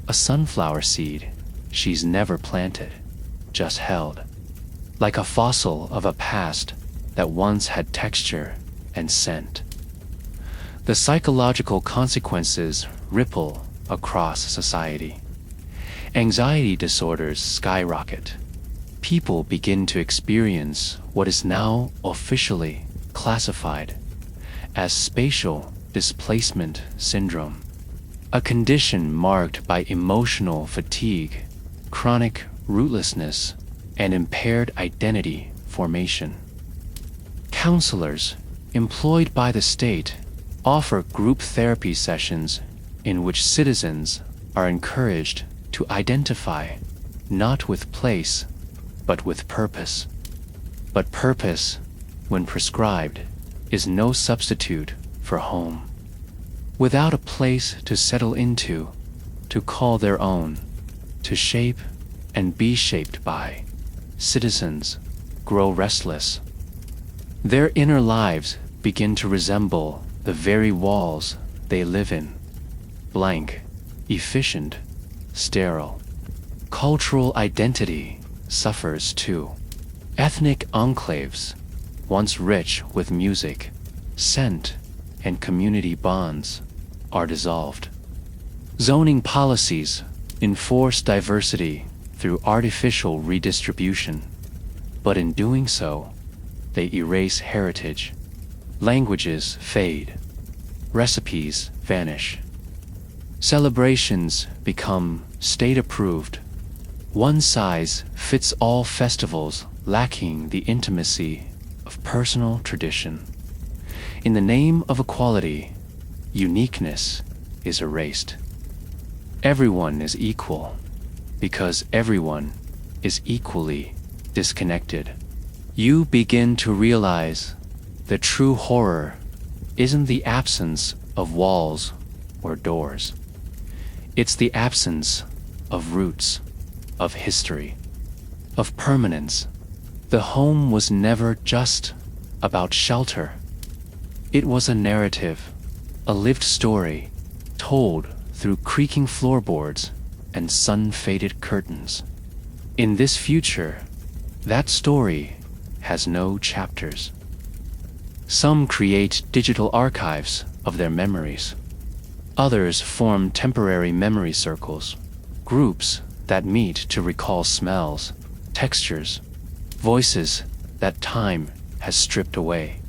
a sunflower seed she's never planted, just held, like a fossil of a past that once had texture and scent. The psychological consequences ripple across society. Anxiety disorders skyrocket. People begin to experience what is now officially classified as spatial displacement syndrome, a condition marked by emotional fatigue, chronic rootlessness, and impaired identity formation. Counselors employed by the state offer group therapy sessions in which citizens are encouraged to identify not with place, but with purpose. But purpose, when prescribed, is no substitute for home. Without a place to settle into, to call their own, to shape and be shaped by, citizens grow restless. Their inner lives begin to resemble the very walls they live in, blank, efficient, sterile. Cultural identity suffers too. Ethnic enclaves, once rich with music, scent, and community bonds, are dissolved. Zoning policies enforce diversity through artificial redistribution, but in doing so, they erase heritage. Languages fade. Recipes vanish. Celebrations become state-approved. One-size-fits-all festivals lacking the intimacy of personal tradition. In the name of equality, uniqueness is erased. Everyone is equal because everyone is equally disconnected. You begin to realize the true horror isn't the absence of walls or doors. It's the absence of roots, of history, of permanence. The home was never just about shelter. It was a narrative a lived story told through creaking floorboards and sun-faded curtains. In this future, that story has no chapters. Some create digital archives of their memories. Others form temporary memory circles, groups that meet to recall smells, textures, voices that time has stripped away.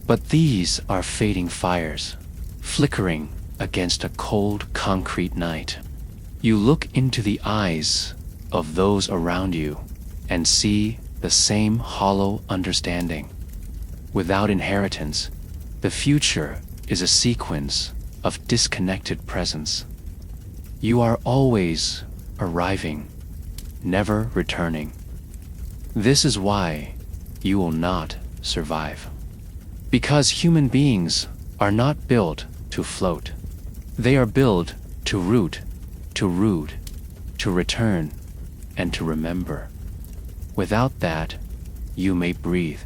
But these are fading fires, flickering against a cold concrete night. You look into the eyes of those around you and see the same hollow understanding. Without inheritance, the future is a sequence of disconnected presence. You are always arriving, never returning. This is why you will not survive. Because human beings are not built to float. They are built to root, to return, and to remember. Without that, you may breathe,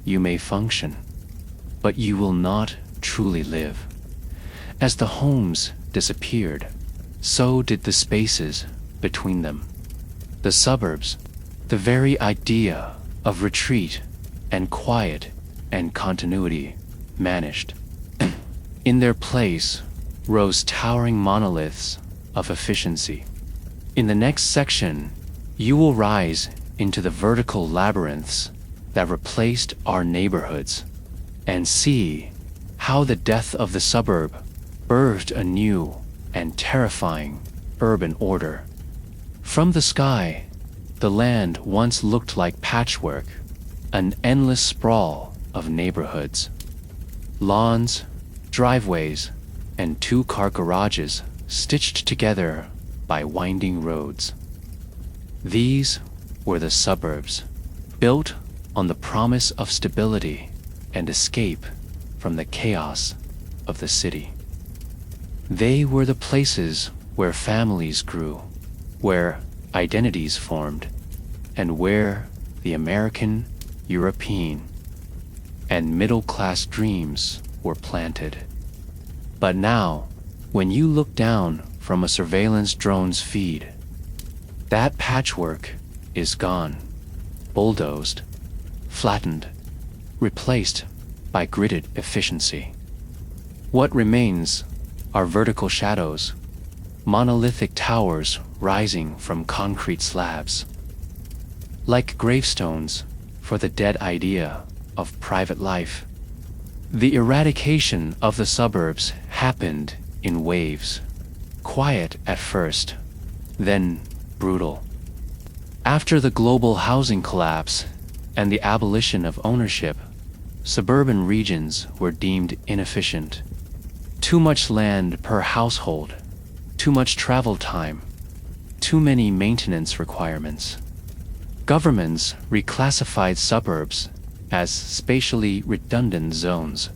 you may function, but you will not truly live. As the homes disappeared, so did the spaces between them. The suburbs, the very idea of retreat and quiet and continuity, vanished. In their place rose towering monoliths of efficiency. In the next section, you will rise into the vertical labyrinths that replaced our neighborhoods and see how the death of the suburb birthed a new and terrifying urban order. From the sky, the land once looked like patchwork, an endless sprawl of neighborhoods. Lawns, driveways, and two-car garages stitched together by winding roads. These were the suburbs, built on the promise of stability and escape from the chaos of the city. They were the places where families grew, where identities formed, and where the American, European, and middle-class dreams were planted. But now, when you look down from a surveillance drone's feed, that patchwork is gone, bulldozed, flattened, replaced by gridded efficiency. What remains are vertical shadows, monolithic towers rising from concrete slabs. Like gravestones for the dead idea of private life, the eradication of the suburbs happened in waves, quiet at first, then brutal. After the global housing collapse and the abolition of ownership, suburban regions were deemed inefficient. Too much land per household, too much travel time, too many maintenance requirements. Governments reclassified suburbs as spatially redundant zones.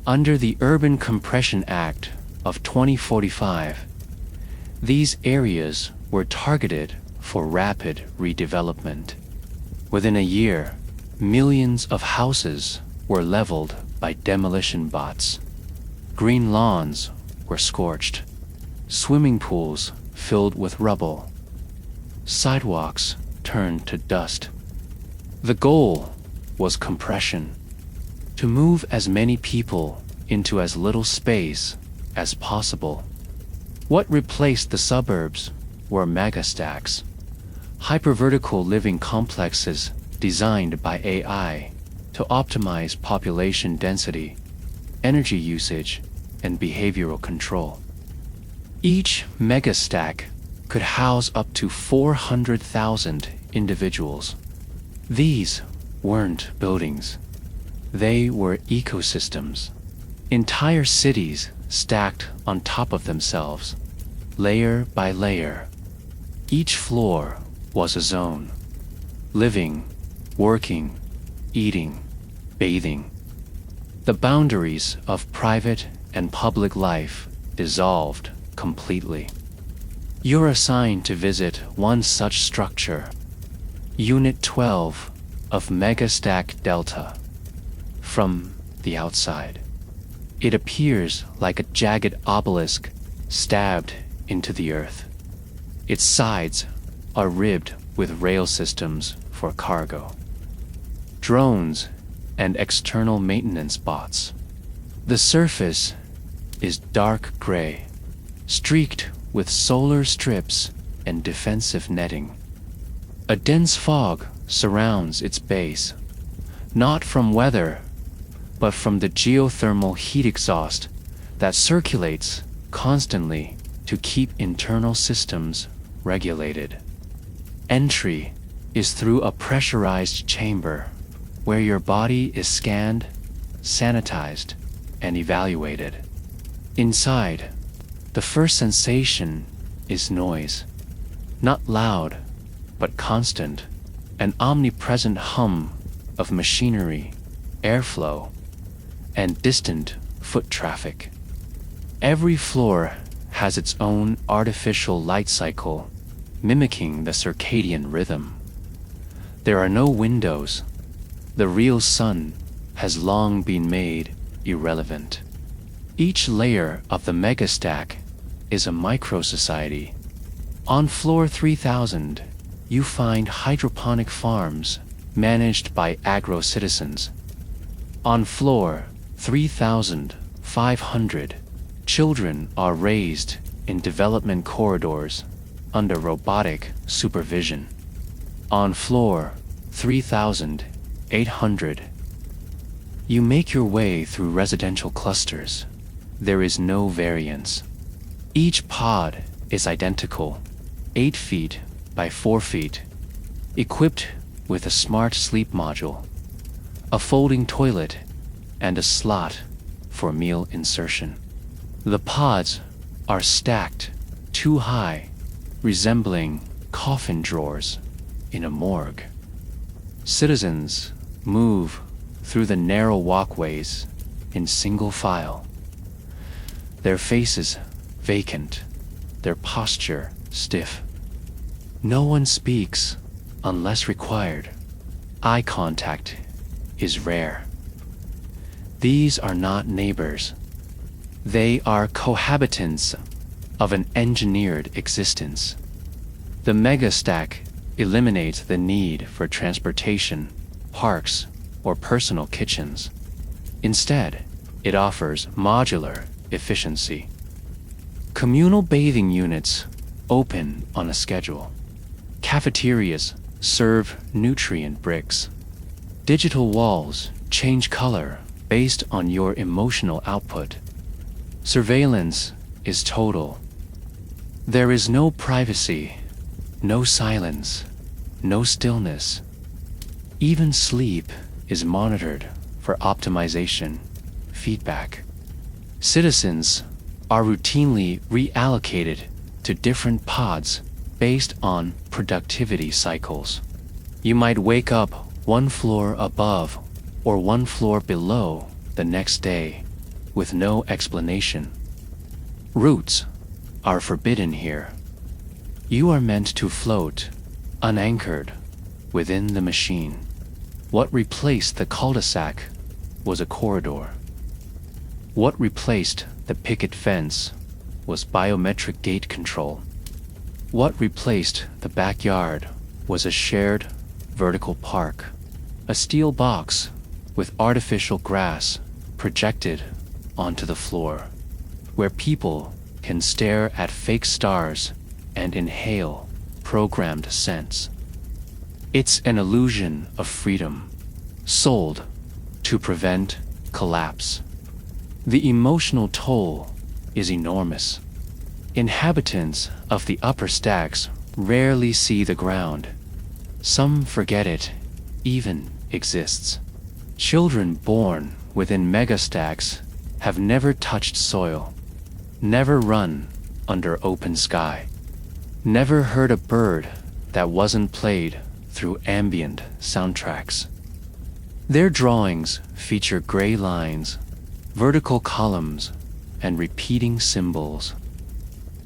Under the Urban Compression Act of 2045, these areas were targeted for rapid redevelopment. Within a year, millions of houses were leveled by demolition bots. Green lawns were scorched, swimming pools filled with rubble, sidewalks turned to dust. The goal was compression, to move as many people into as little space as possible. What replaced the suburbs were megastacks, hypervertical living complexes designed by AI to optimize population density, energy usage, and behavioral control. Each megastack could house up to 400,000 individuals. These weren't buildings. They were ecosystems. Entire cities stacked on top of themselves, layer by layer. Each floor was a zone. Living, working, eating, bathing. The boundaries of private and public life dissolved completely. You're assigned to visit one such structure, Unit 12 of Megastack Delta, from the outside. It appears like a jagged obelisk stabbed into the earth. Its sides are ribbed with rail systems for cargo, drones, and external maintenance bots. The surface is dark gray, streaked with solar strips and defensive netting. A dense fog surrounds its base, not from weather, but from the geothermal heat exhaust that circulates constantly to keep internal systems regulated. Entry is through a pressurized chamber where your body is scanned, sanitized, and evaluated. Inside, the first sensation is noise. Not loud, but constant, an omnipresent hum of machinery, airflow, and distant foot traffic. Every floor has its own artificial light cycle, mimicking the circadian rhythm. There are no windows. The real sun has long been made irrelevant. Each layer of the megastack is a micro-society. On floor 3000, you find hydroponic farms managed by agro-citizens. On floor 3500, children are raised in development corridors under robotic supervision. On floor 3800, you make your way through residential clusters. There is no variance. Each pod is identical, 8 feet by 4 feet, equipped with a smart sleep module, a folding toilet, and a slot for meal insertion. The pods are stacked too high, resembling coffin drawers in a morgue. Citizens move through the narrow walkways in single file, their faces vacant, their posture stiff. No one speaks unless required. Eye contact is rare. These are not neighbors. They are cohabitants of an engineered existence. The megastack eliminates the need for transportation, parks, or personal kitchens. Instead, it offers modular efficiency. Communal bathing units open on a schedule. Cafeterias serve nutrient bricks. Digital walls change color based on your emotional output. Surveillance is total. There is no privacy, no silence, no stillness. Even sleep is monitored for optimization, feedback. Citizens are routinely reallocated to different pods based on productivity cycles. You might wake up one floor above or one floor below the next day with no explanation. Routes are forbidden here. You are meant to float, unanchored, within the machine. What replaced the cul-de-sac was a corridor. What replaced the picket fence was biometric gate control. What replaced the backyard was a shared vertical park, a steel box with artificial grass projected onto the floor, where people can stare at fake stars and inhale programmed scents. It's an illusion of freedom, sold to prevent collapse. The emotional toll is enormous. Inhabitants of the upper stacks rarely see the ground. Some forget it even exists. Children born within megastacks have never touched soil, never run under open sky, never heard a bird that wasn't played through ambient soundtracks. Their drawings feature gray lines, vertical columns, and repeating symbols.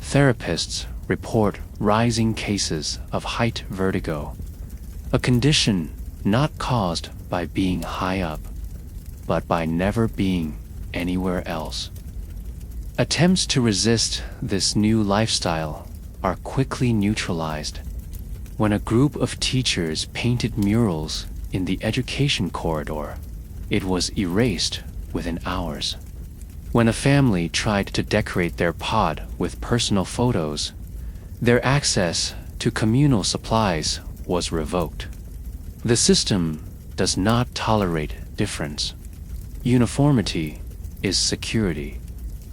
Therapists report rising cases of height vertigo, a condition not caused by being high up, but by never being anywhere else. Attempts to resist this new lifestyle are quickly neutralized. When a group of teachers painted murals in the education corridor, it was erased within hours. When a family tried to decorate their pod with personal photos, their access to communal supplies was revoked. The system does not tolerate difference. Uniformity is security.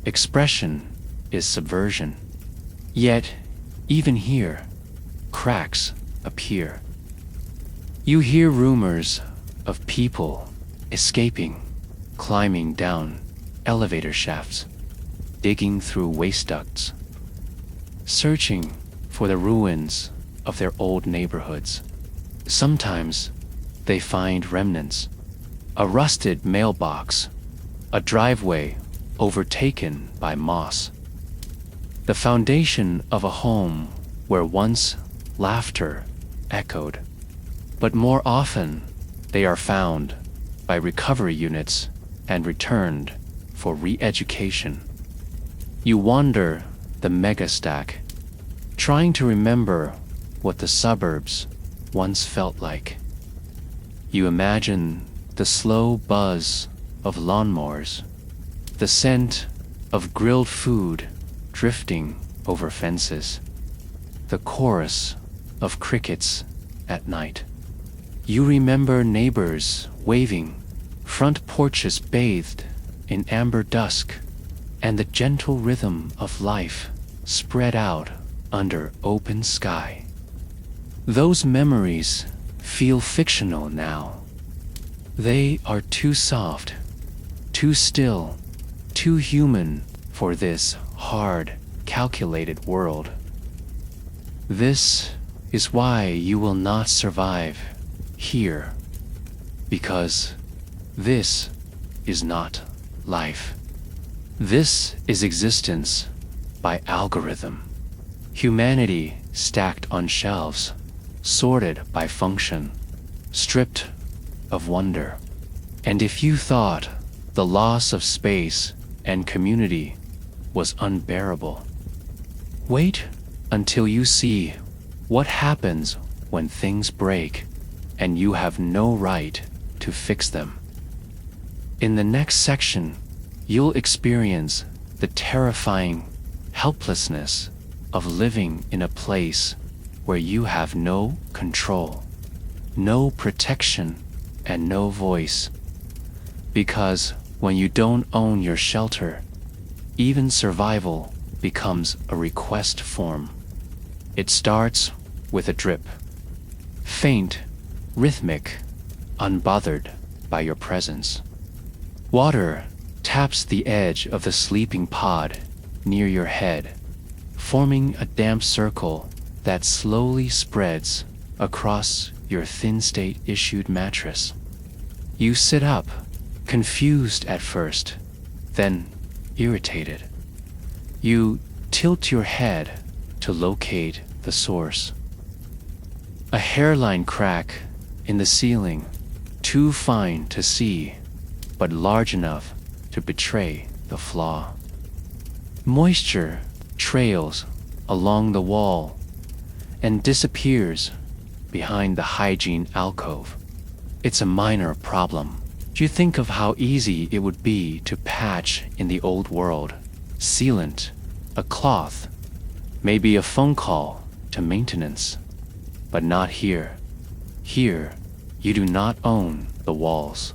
Expression is subversion. Yet, even here, cracks appear. You hear rumors of people escaping, climbing down elevator shafts, digging through waste ducts, searching for the ruins of their old neighborhoods. Sometimes they find remnants, a rusted mailbox, a driveway overtaken by moss. The foundation of a home where once laughter echoed. But more often, they are found by recovery units and returned for re-education. You wander the megastack, trying to remember what the suburbs once felt like. You imagine the slow buzz of lawnmowers, the scent of grilled food drifting over fences, the chorus of crickets at night. You remember neighbors waving, front porches bathed in amber dusk, and the gentle rhythm of life spread out under open sky. Those memories feel fictional now. They are too soft, too still, too human for this hard, calculated world. This is why you will not survive here, because this is not life. This is existence by algorithm. Humanity stacked on shelves, sorted by function, stripped of wonder. And if you thought the loss of space and community was unbearable, wait until you see what happens when things break and you have no right to fix them. In the next section, you'll experience the terrifying helplessness of living in a place where you have no control, no protection, and no voice. Because when you don't own your shelter, even survival becomes a request form. It starts with a drip, faint, rhythmic, unbothered by your presence. Water taps the edge of the sleeping pod near your head, forming a damp circle that slowly spreads across your thin state-issued mattress. You sit up, confused at first, then irritated. You tilt your head to locate the source. A hairline crack in the ceiling, too fine to see, but large enough to betray the flaw. Moisture trails along the wall and disappears behind the hygiene alcove. It's a minor problem. You think of how easy it would be to patch in the old world. Sealant, a cloth, maybe a phone call to maintenance. But not here. Here, you do not own the walls.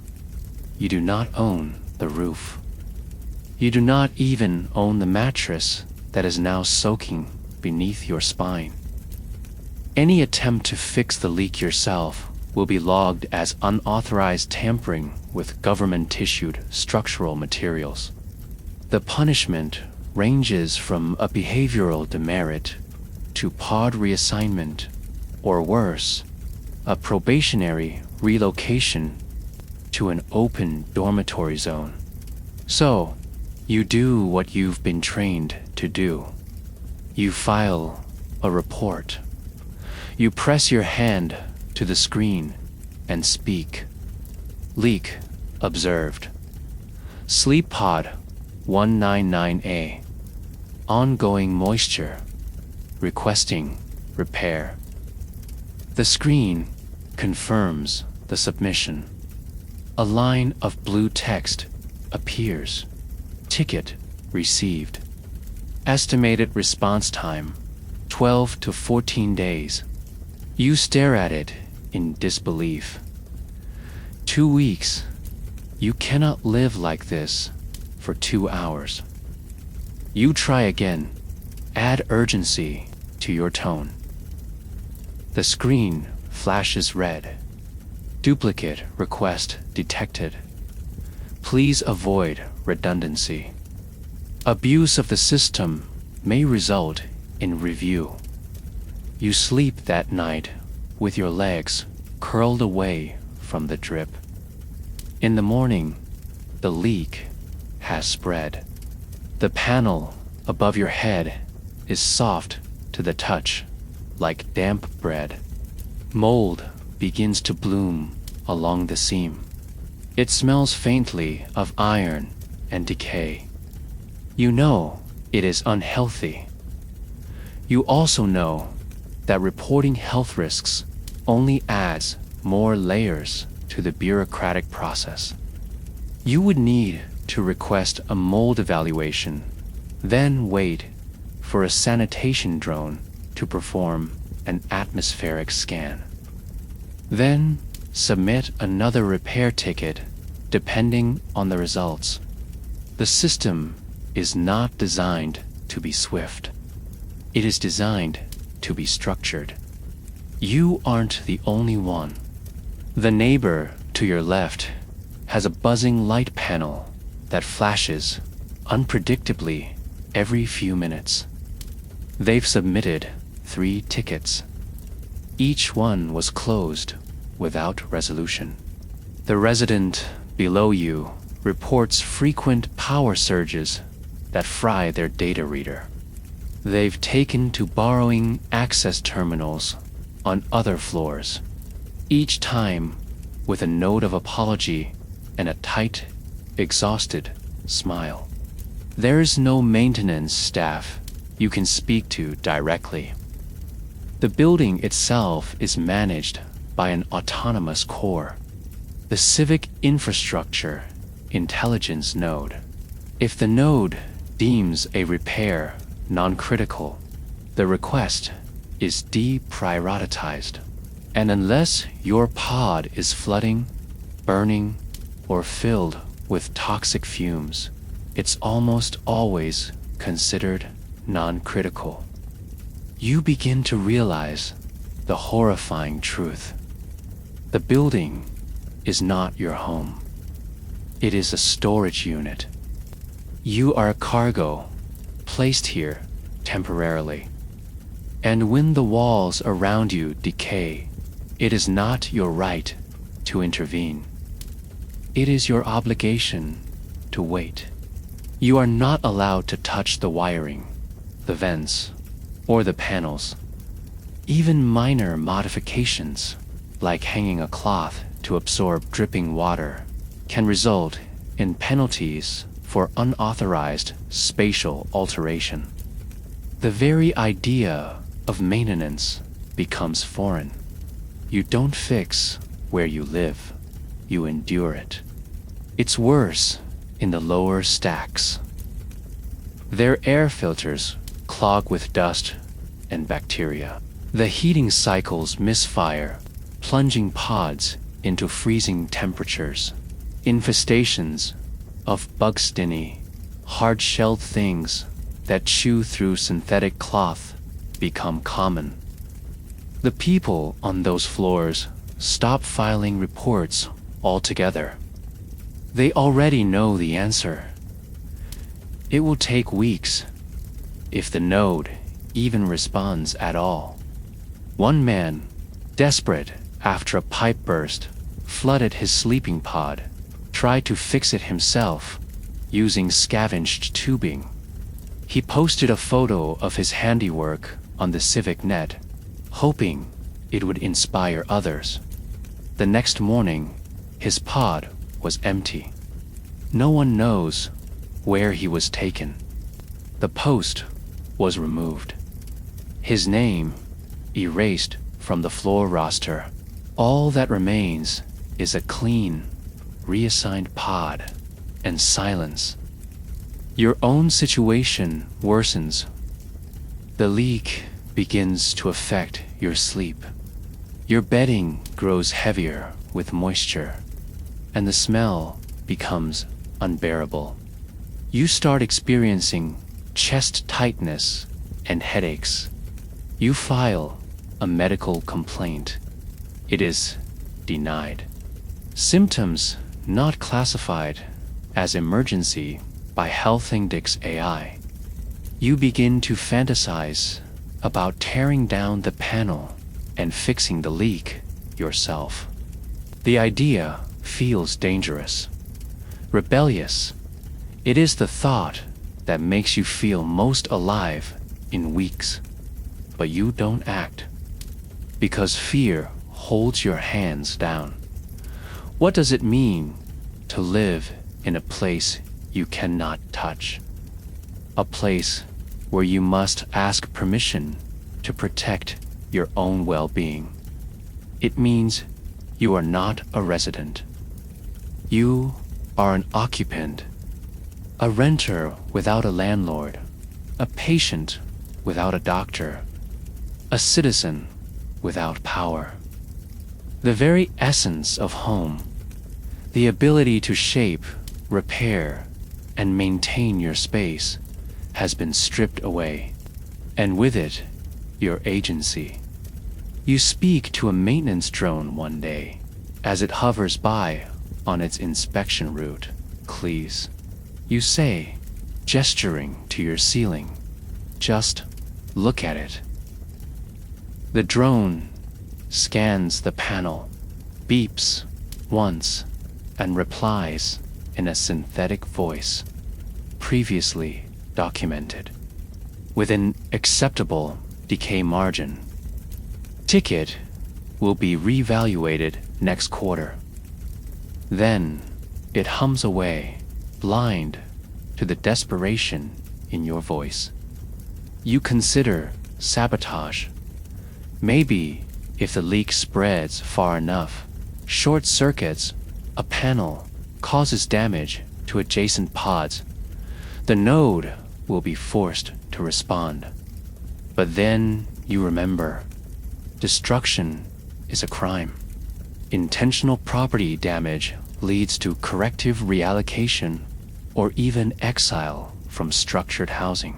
You do not own the roof. You do not even own the mattress that is now soaking beneath your spine. Any attempt to fix the leak yourself will be logged as unauthorized tampering with government-issued structural materials. The punishment ranges from a behavioral demerit to pod reassignment, or worse, a probationary relocation to an open dormitory zone. So, you do what you've been trained to do. You file a report. You press your hand to the screen and speak. Leak observed. Sleep Pod 199A. Ongoing moisture. Requesting repair. The screen confirms the submission. A line of blue text appears. Ticket received. Estimated response time 12 to 14 days. You stare at it in disbelief. 2 weeks. You cannot live like this for 2 hours. You try again. Add urgency to your tone. The screen flashes red. Duplicate request detected. Please avoid redundancy. Abuse of the system may result in review. You sleep that night with your legs curled away from the drip. In the morning, the leak has spread. The panel above your head is soft to the touch, like damp bread. Mold begins to bloom along the seam. It smells faintly of iron and decay. You know it is unhealthy. You also know that reporting health risks only adds more layers to the bureaucratic process. You would need to request a mold evaluation, then wait for a sanitation drone to perform an atmospheric scan. Then submit another repair ticket depending on the results. The system is not designed to be swift. It is designed to be structured. You aren't the only one. The neighbor to your left has a buzzing light panel that flashes unpredictably every few minutes. They've submitted 3 tickets. Each one was closed without resolution. The resident below you reports frequent power surges that fry their data reader. They've taken to borrowing access terminals on other floors, each time with a note of apology and a tight, exhausted smile. There's no maintenance staff you can speak to directly. The building itself is managed by an autonomous core, the Civic Infrastructure Intelligence Node. If the node deems a repair non-critical, the request is deprioritized. And unless your pod is flooding, burning, or filled with toxic fumes, it's almost always considered non-critical. You begin to realize the horrifying truth. The building is not your home. It is a storage unit. You are a cargo placed here temporarily. And when the walls around you decay, it is not your right to intervene. It is your obligation to wait. You are not allowed to touch the wiring, the vents, or the panels. Even minor modifications, like hanging a cloth to absorb dripping water, can result in penalties for unauthorized spatial alteration. The very idea of maintenance becomes foreign. You don't fix where you live, you endure it. It's worse in the lower stacks. Their air filters clog with dust and bacteria. The heating cycles misfire, plunging pods into freezing temperatures. Infestations of bug-stinny, hard-shelled things that chew through synthetic cloth become common. The people on those floors stop filing reports altogether. They already know the answer. It will take weeks, if the node even responds at all. One man, desperate after a pipe burst, flooded his sleeping pod, tried to fix it himself using scavenged tubing. He posted a photo of his handiwork on the Civic Net, hoping it would inspire others. The next morning, his pod was empty. No one knows where he was taken. The post was removed. His name erased from the floor roster. All that remains is a clean, reassigned pod and silence. Your own situation worsens. The leak begins to affect your sleep. Your bedding grows heavier with moisture, and the smell becomes unbearable. You start experiencing chest tightness and headaches. You file a medical complaint. It is denied. Symptoms not classified as emergency by Health Index AI. You begin to fantasize about tearing down the panel and fixing the leak yourself. The idea feels dangerous, rebellious. It is the thought that makes you feel most alive in weeks. But you don't act, because fear holds your hands down. What does it mean to live in a place you cannot touch? A place where you must ask permission to protect your own well-being. It means you are not a resident. You are an occupant, a renter without a landlord, a patient without a doctor, a citizen without power. The very essence of home, the ability to shape, repair, and maintain your space, has been stripped away, and with it, your agency. You speak to a maintenance drone one day as it hovers by on its inspection route. Please, you say, gesturing to your ceiling, just look at it. The drone scans the panel, beeps once, and replies in a synthetic voice, previously documented, with an acceptable decay margin. Ticket will be reevaluated next quarter. Then it hums away, blind to the desperation in your voice. You consider sabotage. Maybe if the leak spreads far enough, short circuits a panel, causes damage to adjacent pods, the node will be forced to respond. But then you remember, destruction is a crime. Intentional property damage leads to corrective reallocation or even exile from structured housing.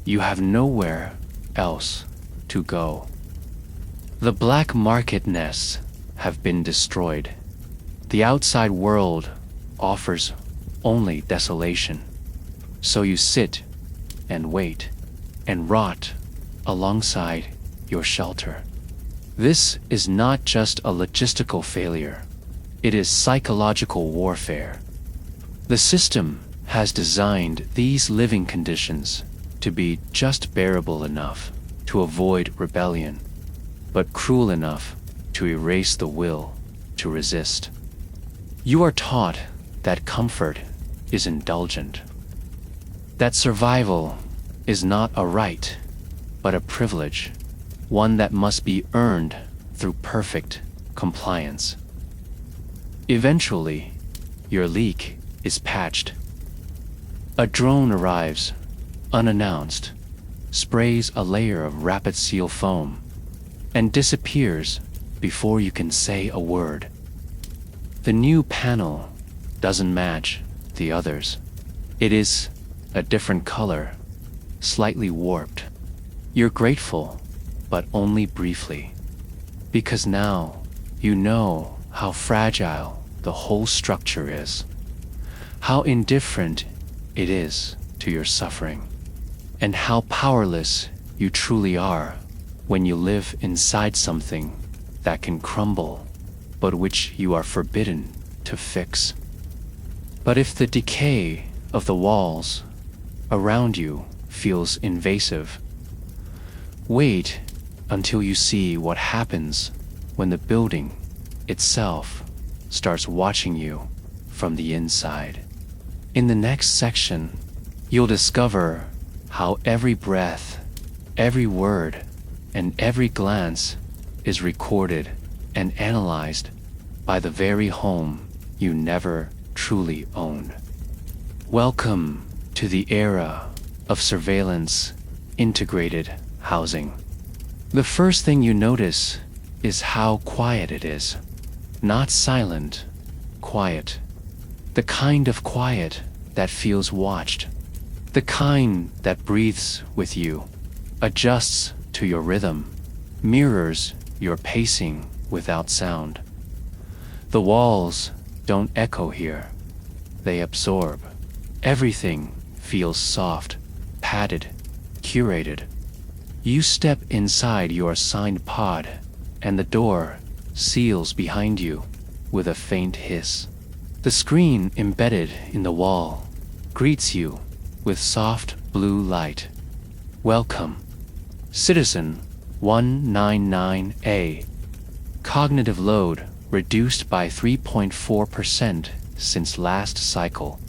You have nowhere else to go. The black market nests have been destroyed. The outside world offers only desolation. So you sit and wait and rot alongside your shelter. This is not just a logistical failure. It is psychological warfare. The system has designed these living conditions to be just bearable enough to avoid rebellion, but cruel enough to erase the will to resist. You are taught that comfort is indulgent, that survival is not a right, but a privilege, one that must be earned through perfect compliance. Eventually, your leak is patched. A drone arrives, unannounced, sprays a layer of rapid seal foam, and disappears before you can say a word. The new panel doesn't match the others. It is a different color, slightly warped. You're grateful, but only briefly, because now you know how fragile the whole structure is, how indifferent it is to your suffering, and how powerless you truly are when you live inside something that can crumble, but which you are forbidden to fix. But if the decay of the walls around you feels invasive, wait until you see what happens when the building itself starts watching you from the inside. In the next section, you'll discover how every breath, every word, and every glance is recorded and analyzed by the very home you never truly owned. Welcome to the era of surveillance integrated housing. The first thing you notice is how quiet it is. Not silent, quiet. The kind of quiet that feels watched. The kind that breathes with you, adjusts to your rhythm, mirrors your pacing without sound. The walls don't echo here. They absorb. Everything feels soft, padded, curated. You step inside your assigned pod, and the door seals behind you with a faint hiss. The screen embedded in the wall greets you with soft blue light. Welcome, Citizen 199A. Cognitive load reduced by 3.4% since last cycle.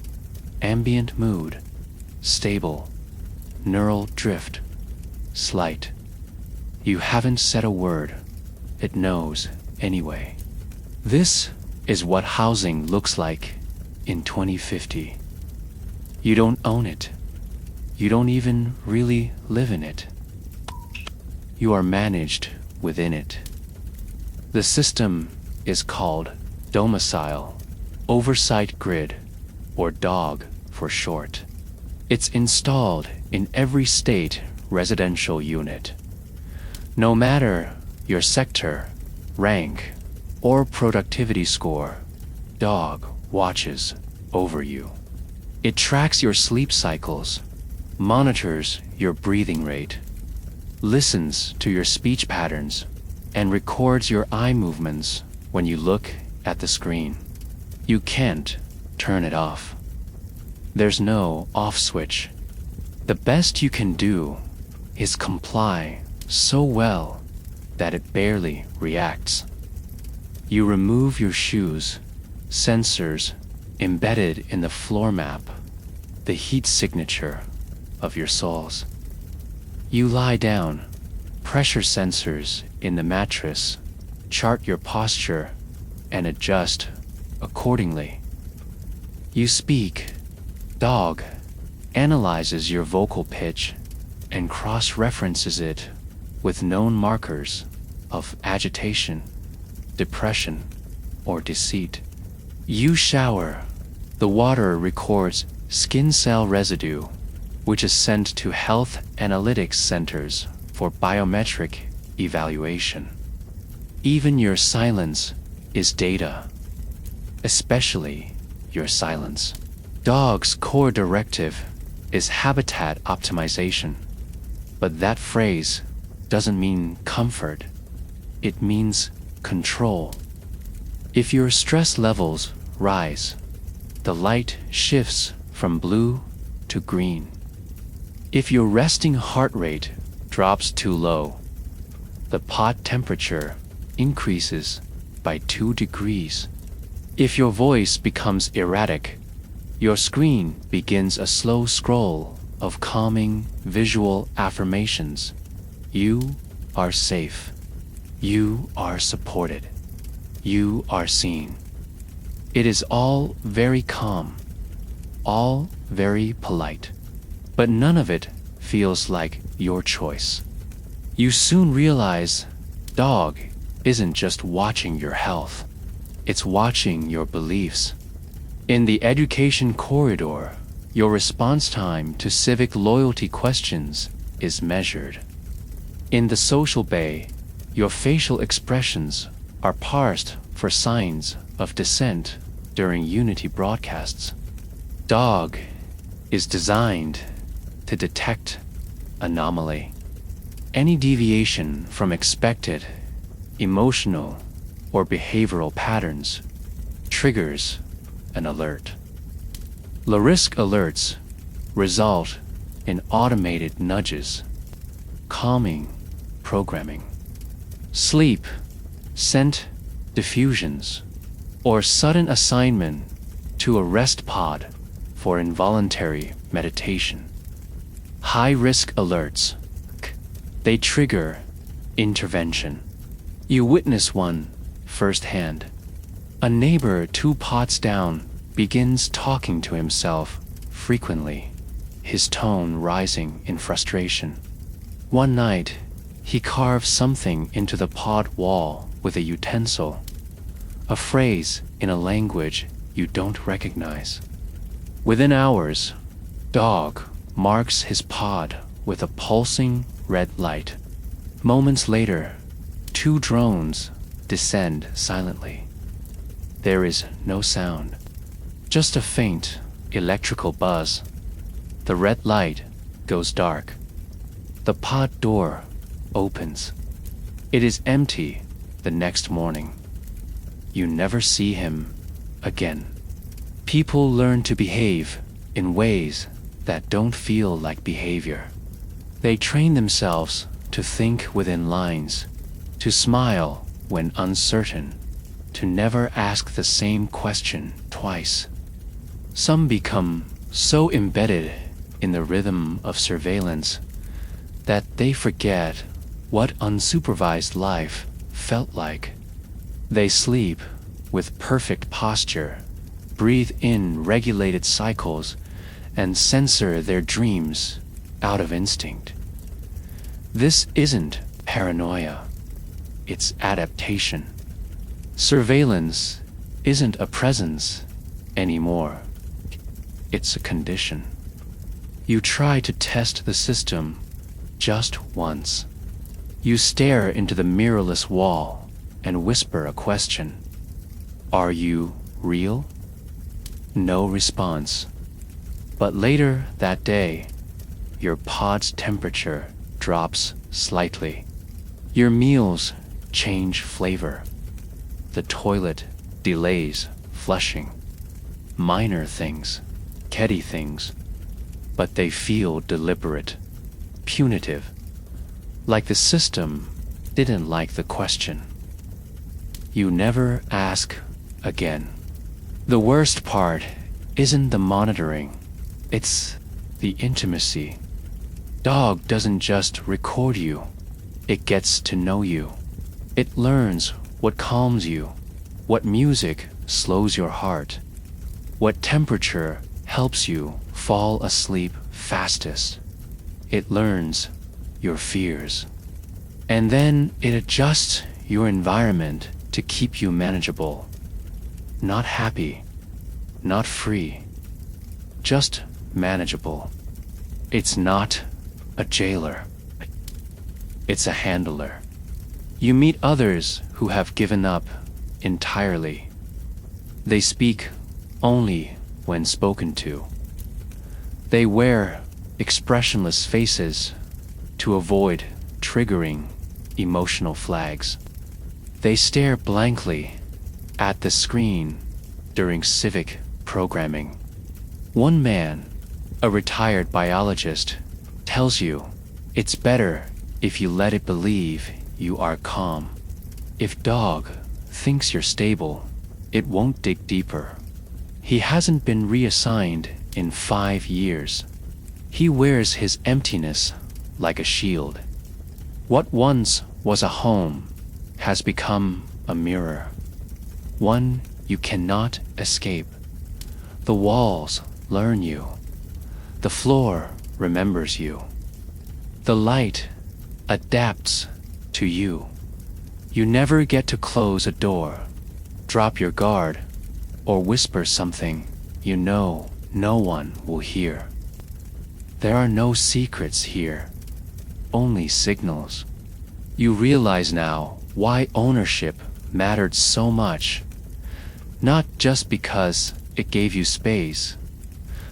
Ambient mood, stable. Neural drift, slight. You haven't said a word. It knows anyway. This is what housing looks like in 2050. You don't own it. You don't even really live in it. You are managed within it. The system is called domicile, oversight grid, or DOG for short. It's installed in every state residential unit. No matter your sector, rank, or productivity score, DOG watches over you. It tracks your sleep cycles, monitors your breathing rate, listens to your speech patterns, and records your eye movements when you look at the screen. You can't turn it off. There's no off switch. The best you can do is comply so well that it barely reacts. You remove your shoes, sensors embedded in the floor map, the heat signature of your soles. You lie down, pressure sensors in the mattress chart your posture and adjust accordingly. You speak. DOG analyzes your vocal pitch and cross-references it with known markers of agitation, depression, or deceit. You shower. The water records skin cell residue, which is sent to health analytics centers for biometric evaluation. Even your silence is data, especially your silence. DOG's core directive is habitat optimization, but that phrase doesn't mean comfort. It means control. If your stress levels rise, the light shifts from blue to green. If your resting heart rate drops too low, the pod temperature increases by 2 degrees. If your voice becomes erratic, your screen begins a slow scroll of calming visual affirmations. You are safe. You are supported. You are seen. It is all very calm, all very polite, but none of it feels like your choice. You soon realize DOG isn't just watching your health, it's watching your beliefs. In the education corridor, your response time to civic loyalty questions is measured. In the social bay, your facial expressions are parsed for signs of dissent during unity broadcasts. DOG is designed to detect anomaly. Any deviation from expected emotional or behavioral patterns triggers an alert. Low-risk alerts result in automated nudges, calming programming, sleep, scent diffusions, or sudden assignment to a rest pod for involuntary meditation. High-risk alerts. They trigger intervention. You witness one firsthand. A neighbor 2 pots down begins talking to himself frequently, his tone rising in frustration. One night, he carves something into the pod wall with a utensil, a phrase in a language you don't recognize. Within hours, dog marks his pod with a pulsing red light. Moments later, 2 drones descend silently. There is no sound, just a faint electrical buzz. The red light goes dark. The pod door opens. It is empty the next morning. You never see him again. People learn to behave in ways that don't feel like behavior. They train themselves to think within lines, to smile when uncertain, to never ask the same question twice. Some become so embedded in the rhythm of surveillance that they forget what unsupervised life felt like. They sleep with perfect posture, breathe in regulated cycles, and censor their dreams out of instinct. This isn't paranoia, it's adaptation. Surveillance isn't a presence anymore, it's a condition. You try to test the system just once. You stare into the mirrorless wall and whisper a question. Are you real? No response. But later that day, your pod's temperature drops slightly. Your meals change flavor. The toilet delays flushing. Minor things, petty things, but they feel deliberate, punitive, like the system didn't like the question. You never ask again. The worst part isn't the monitoring, it's the intimacy. Dog doesn't just record you, it gets to know you. It learns what calms you, what music slows your heart, what temperature helps you fall asleep fastest. It learns your fears. And then it adjusts your environment to keep you manageable. Not happy, not free, just manageable. It's not a jailer. It's a handler. You meet others who have given up entirely. They speak only when spoken to. They wear expressionless faces to avoid triggering emotional flags. They stare blankly at the screen during civic programming. One man, a retired biologist, tells you it's better if you let it believe you are calm. If dog thinks you're stable, it won't dig deeper. He hasn't been reassigned in 5 years. He wears his emptiness like a shield. What once was a home has become a mirror, one you cannot escape. The walls learn you. The floor remembers you. The light adapts to you. You never get to close a door, drop your guard, or whisper something you know no one will hear. There are no secrets here, only signals. You realize now why ownership mattered so much, not just because it gave you space,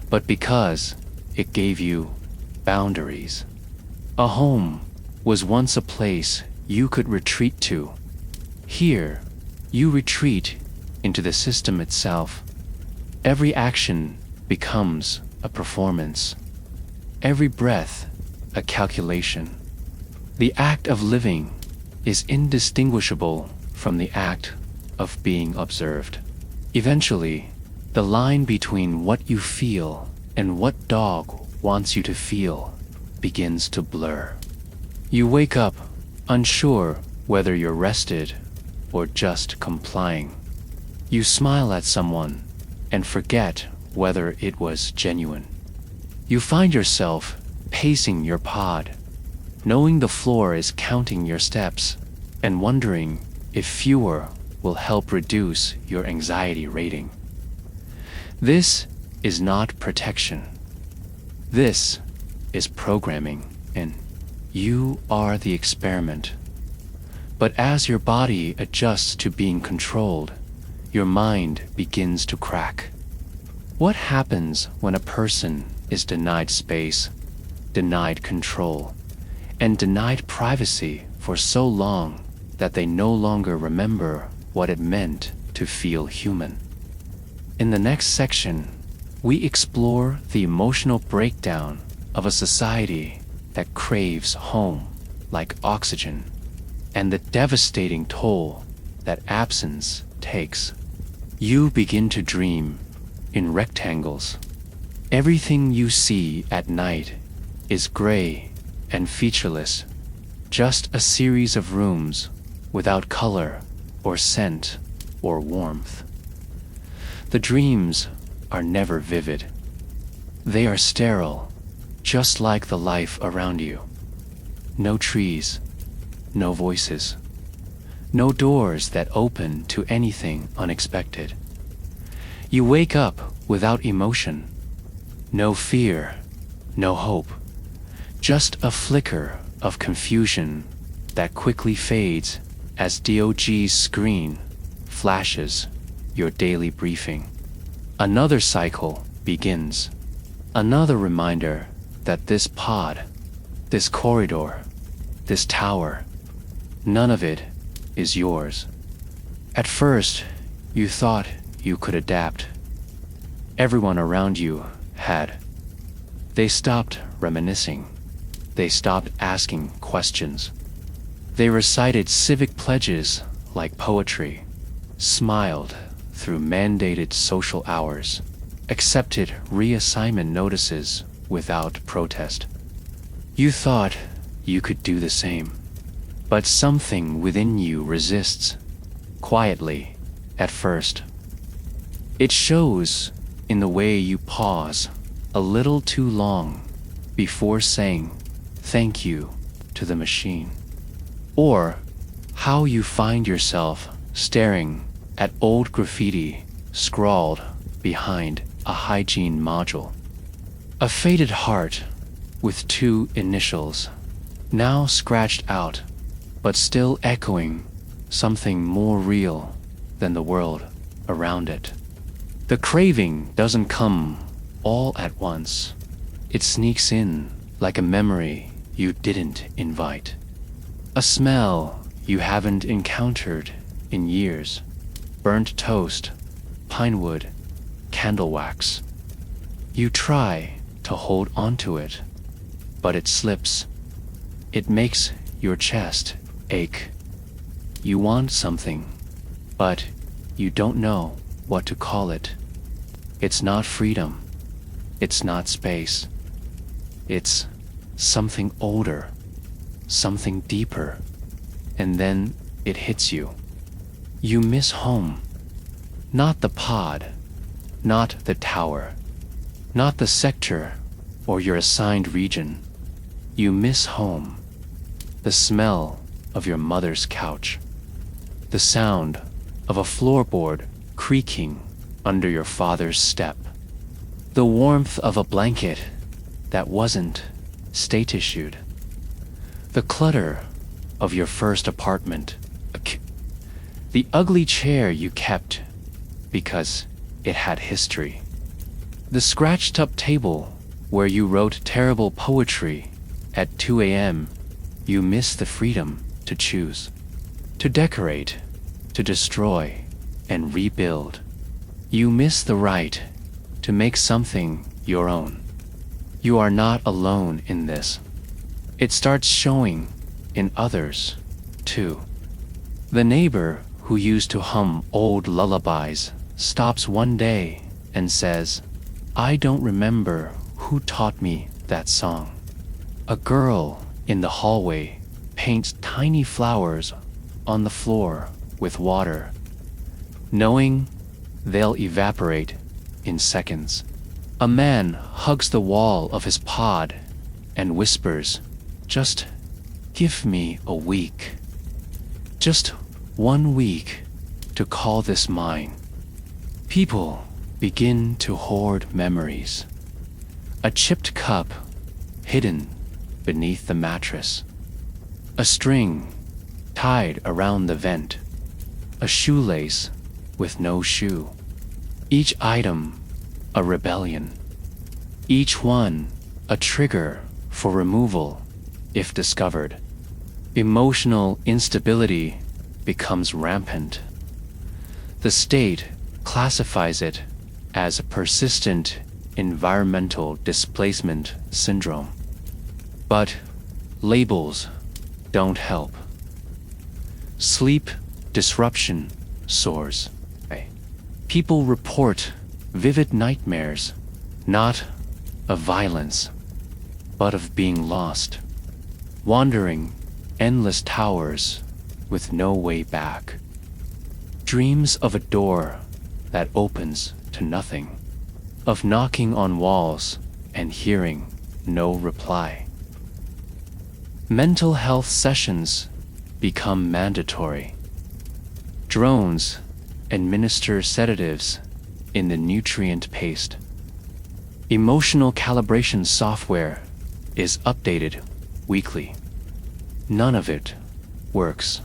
but because it gave you boundaries. A home was once a place you could retreat to. Here, you retreat into the system itself. Every action becomes a performance. Every breath, a calculation. The act of living is indistinguishable from the act of being observed. Eventually, The line between what you feel and what dog wants you to feel begins to blur. You wake up unsure whether you're rested or just complying. You smile at someone and forget whether it was genuine. You find yourself pacing your pod, knowing the floor is counting your steps and wondering if fewer will help reduce your anxiety rating. This is not protection. This is programming, and you are the experiment. But as your body adjusts to being controlled, your mind begins to crack. What happens when a person is denied space, denied control, and denied privacy for so long that they no longer remember what it meant to feel human? In the next section, we explore the emotional breakdown of a society that craves home like oxygen, and the devastating toll that absence takes. You begin to dream in rectangles. Everything you see at night is gray and featureless, just a series of rooms without color or scent or warmth. The dreams are never vivid. They are sterile, just like the life around you. No trees, no voices, no doors that open to anything unexpected. You wake up without emotion, no fear, no hope, just a flicker of confusion that quickly fades as DOG's screen flashes your daily briefing. Another cycle begins. Another reminder that this pod, this corridor, this tower, none of it is yours. At first, you thought you could adapt. Everyone around you had. They stopped reminiscing. They stopped asking questions. They recited civic pledges like poetry, smiled through mandated social hours, accepted reassignment notices without protest. You thought you could do the same, but something within you resists, quietly at first. It shows in the way you pause a little too long before saying thank you to the machine, or how you find yourself staring at old graffiti scrawled behind a hygiene module. A faded heart with 2 initials, now scratched out, but still echoing something more real than the world around it. The craving doesn't come all at once. It sneaks in like a memory you didn't invite. A smell you haven't encountered in years. Burnt toast, pine wood, candle wax. You try to hold onto it, but it slips. It makes your chest ache. You want something, but you don't know what to call it. It's not freedom. It's not space. It's something older, something deeper, and then it hits you. You miss home. Not the pod, not the tower, not the sector or your assigned region. You miss home. The smell of your mother's couch. The sound of a floorboard creaking under your father's step. The warmth of a blanket that wasn't state-issued. The clutter of your first apartment. The ugly chair you kept because it had history. The scratched-up table where you wrote terrible poetry at 2 a.m. You miss the freedom to choose, to decorate, to destroy, and rebuild. You miss the right to make something your own. You are not alone in this. It starts showing in others, too. The neighbor who used to hum old lullabies stops one day and says, "I don't remember who taught me that song." A girl in the hallway paints tiny flowers on the floor with water, knowing they'll evaporate in seconds. A man hugs the wall of his pod and whispers, "Just give me a week. Just 1 week to call this mine." People begin to hoard memories. A chipped cup hidden beneath the mattress. A string tied around the vent. A shoelace with no shoe. Each item a rebellion. Each one a trigger for removal if discovered. Emotional instability becomes rampant. The state classifies it as a persistent environmental displacement syndrome. But labels don't help. Sleep disruption soars. People report vivid nightmares, not of violence, but of being lost, wandering endless towers with no way back. Dreams of a door that opens to nothing, of knocking on walls and hearing no reply. Mental health sessions become mandatory. Drones administer sedatives in the nutrient paste. Emotional calibration software is updated weekly. None of it works.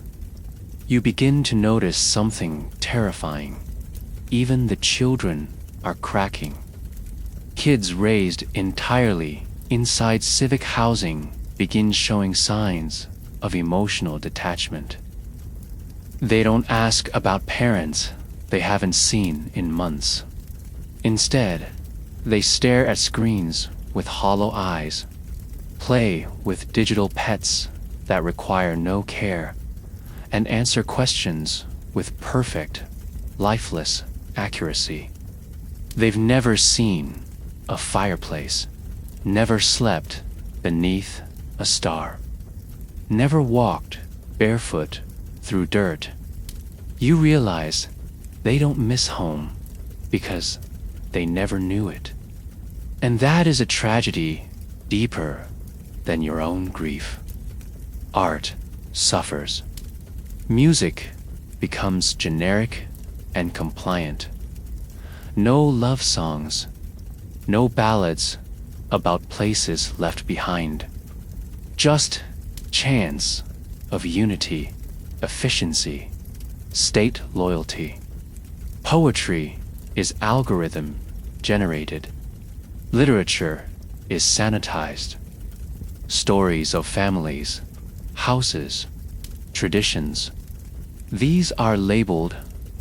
You begin to notice something terrifying. Even the children are cracking. Kids raised entirely inside civic housing begin showing signs of emotional detachment. They don't ask about parents they haven't seen in months. Instead, they stare at screens with hollow eyes, play with digital pets that require no care, and answer questions with perfect, lifeless accuracy. They've never seen a fireplace, never slept beneath a star, never walked barefoot through dirt. You realize they don't miss home because they never knew it. And that is a tragedy deeper than your own grief. Art suffers. Music becomes generic and compliant. No love songs, no ballads about places left behind. Just chants of unity, efficiency, state loyalty. Poetry is algorithm generated. Literature is sanitized. Stories of families, houses, traditions. These are labeled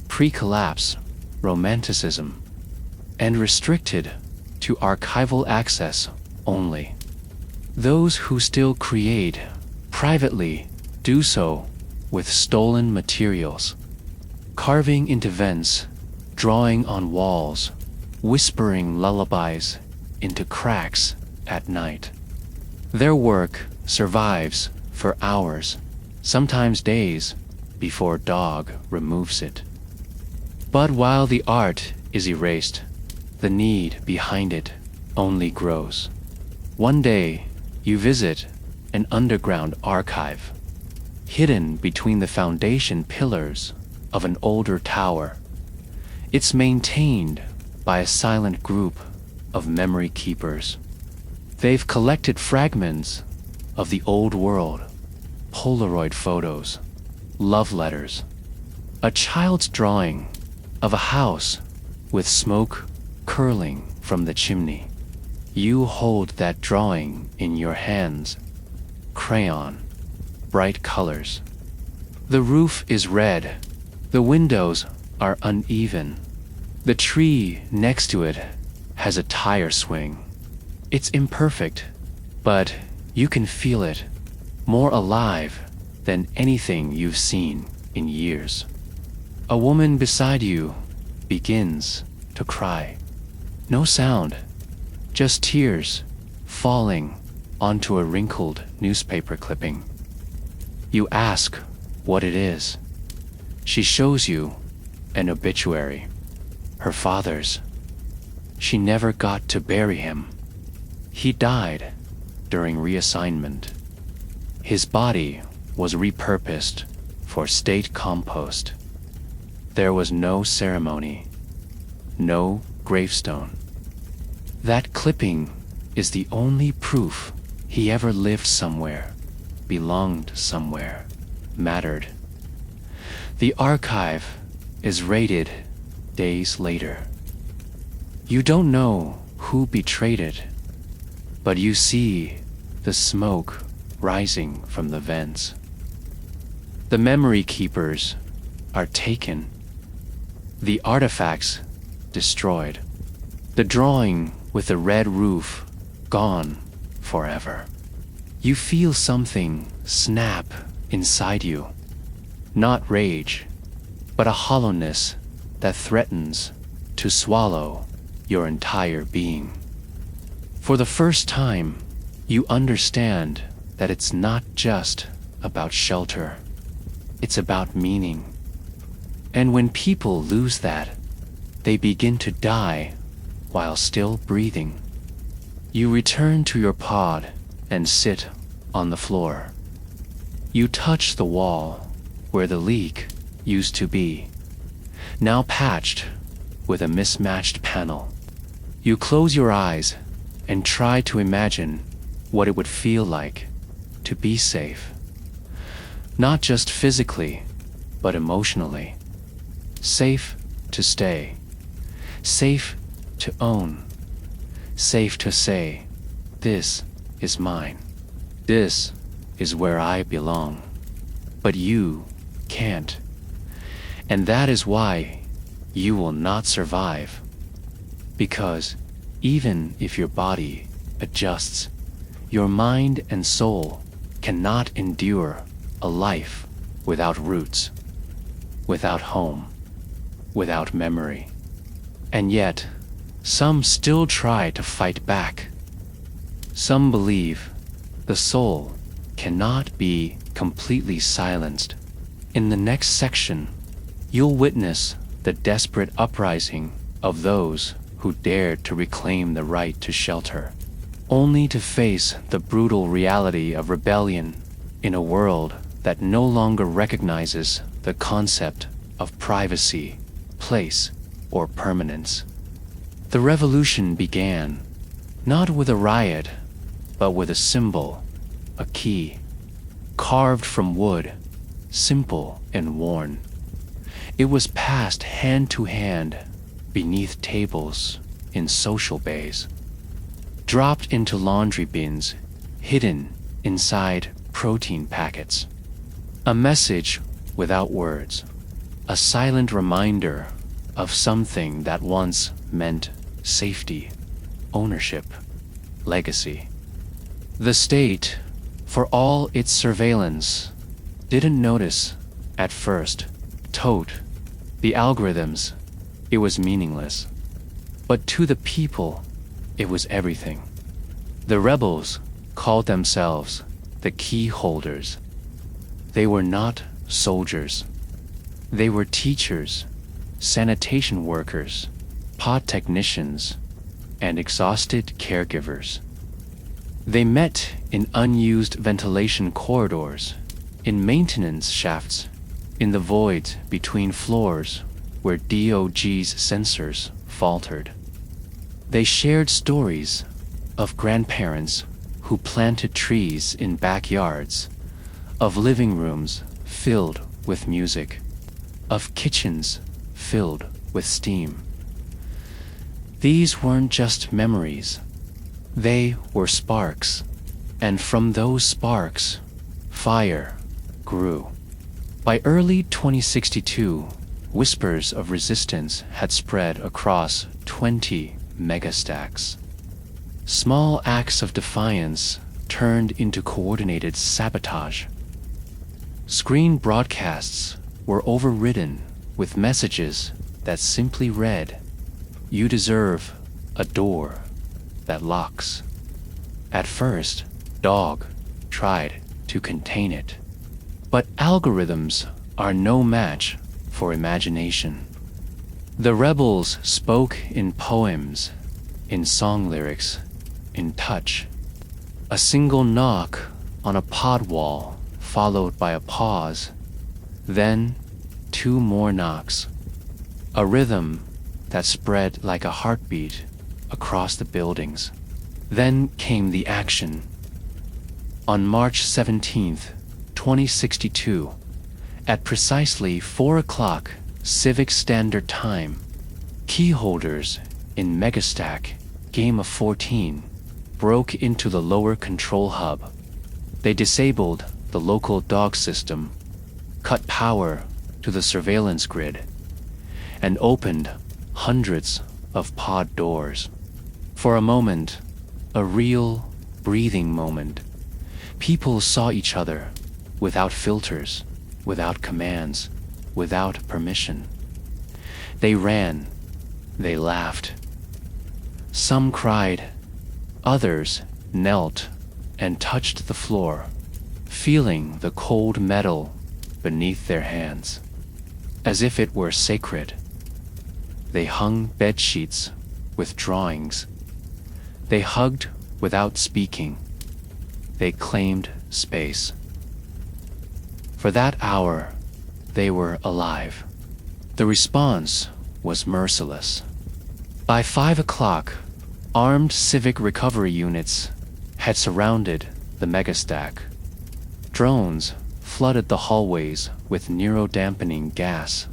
pre-collapse romanticism and restricted to archival access only. Those who still create privately do so with stolen materials, carving into vents, drawing on walls, whispering lullabies into cracks at night. Their work survives for hours, sometimes days, before dog removes it. But while the art is erased, the need behind it only grows. One day, you visit an underground archive, hidden between the foundation pillars of an older tower. It's maintained by a silent group of memory keepers. They've collected fragments of the old world, Polaroid photos, love letters, a child's drawing of a house with smoke curling from the chimney. You hold that drawing in your hands, crayon, bright colors. The roof is red, the windows are uneven. The tree next to it has a tire swing. It's imperfect, but you can feel it, more alive than anything you've seen in years. A woman beside you begins to cry. No sound, just tears falling onto a wrinkled newspaper clipping. You ask what it is. She shows you an obituary, her father's. She never got to bury him. He died during reassignment. His body was repurposed for state compost. There was no ceremony, no gravestone. That clipping is the only proof he ever lived somewhere, belonged somewhere, mattered. The archive is raided days later. You don't know who betrayed it, but you see the smoke rising from the vents. The memory keepers are taken, the artifacts destroyed, the drawing with the red roof gone forever. You feel something snap inside you, not rage, but a hollowness that threatens to swallow your entire being. For the first time, you understand that it's not just about shelter, it's about meaning. And when people lose that, they begin to die while still breathing. You return to your pod and sit on the floor. You touch the wall where the leak used to be, now patched with a mismatched panel. You close your eyes and try to imagine what it would feel like to be safe. Not just physically, but emotionally. Safe to stay. Safe to own. Safe to say, this is mine. This is where I belong. But you can't. And that is why you will not survive. Because even if your body adjusts, your mind and soul cannot endure a life without roots, without home, without memory. And yet, some still try to fight back. Some believe the soul cannot be completely silenced. In the next section, you'll witness the desperate uprising of those who dared to reclaim the right to shelter, only to face the brutal reality of rebellion in a world that no longer recognizes the concept of privacy, place, or permanence. The revolution began not with a riot, but with a symbol, a key, carved from wood, simple and worn. It was passed hand to hand beneath tables in social bays, dropped into laundry bins, hidden inside protein packets. A message without words, a silent reminder of something that once meant safety, ownership, legacy. The state, for all its surveillance, didn't notice at first. Tote the algorithms, it was meaningless. But to the people, it was everything. The rebels called themselves the Keyholders. They were not soldiers. They were teachers, sanitation workers, pod technicians, and exhausted caregivers. They met in unused ventilation corridors, in maintenance shafts, in the voids between floors where DOG's sensors faltered. They shared stories of grandparents who planted trees in backyards, of living rooms filled with music, of kitchens filled with steam. These weren't just memories, they were sparks, and from those sparks, fire grew. By early 2062, whispers of resistance had spread across 20 megastacks. Small acts of defiance turned into coordinated sabotage. Screen broadcasts were overridden with messages that simply read, "You deserve a door that locks. At first, dog tried to contain it. But algorithms are no match for imagination. The rebels spoke in poems, in song lyrics, in touch. A single knock on a pod wall, followed by a pause, then 2 more knocks. A rhythm that spread like a heartbeat across the buildings. Then came the action. On March 17th, 2062, at precisely 4 o'clock Civic Standard Time, keyholders in Megastack Game of 14 broke into the lower control hub. They disabled the local dog system, cut power to the surveillance grid, and opened hundreds of pod doors. For a moment, a real breathing moment, people saw each other without filters, without commands, without permission. They ran, they laughed. Some cried, others knelt and touched the floor, feeling the cold metal beneath their hands, as if it were sacred. They hung bed sheets with drawings. They hugged without speaking. They claimed space. For that hour, they were alive. The response was merciless. By 5 o'clock, armed civic recovery units had surrounded the megastack. Drones flooded the hallways with neurodampening gas.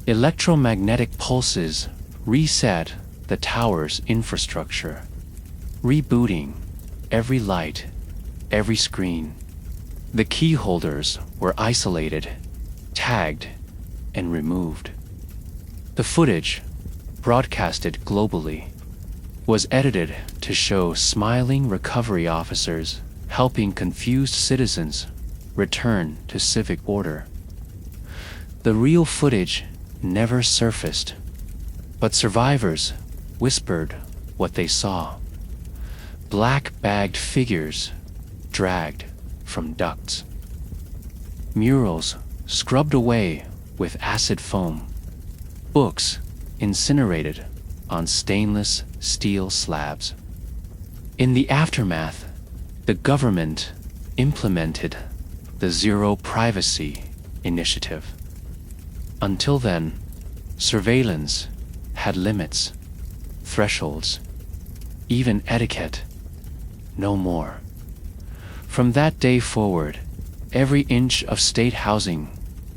Electromagnetic pulses reset the tower's infrastructure, rebooting every light, every screen. The keyholders were isolated, tagged, and removed. The footage, broadcasted globally, was edited to show smiling recovery officers helping confused citizens return to civic order. The real footage never surfaced, but survivors whispered what they saw. Black-bagged figures dragged from ducts. Murals scrubbed away with acid foam. Books incinerated on stainless steel slabs. In the aftermath, the government implemented the Zero Privacy Initiative. Until then, surveillance had limits, thresholds, even etiquette. No more. From that day forward, every inch of state housing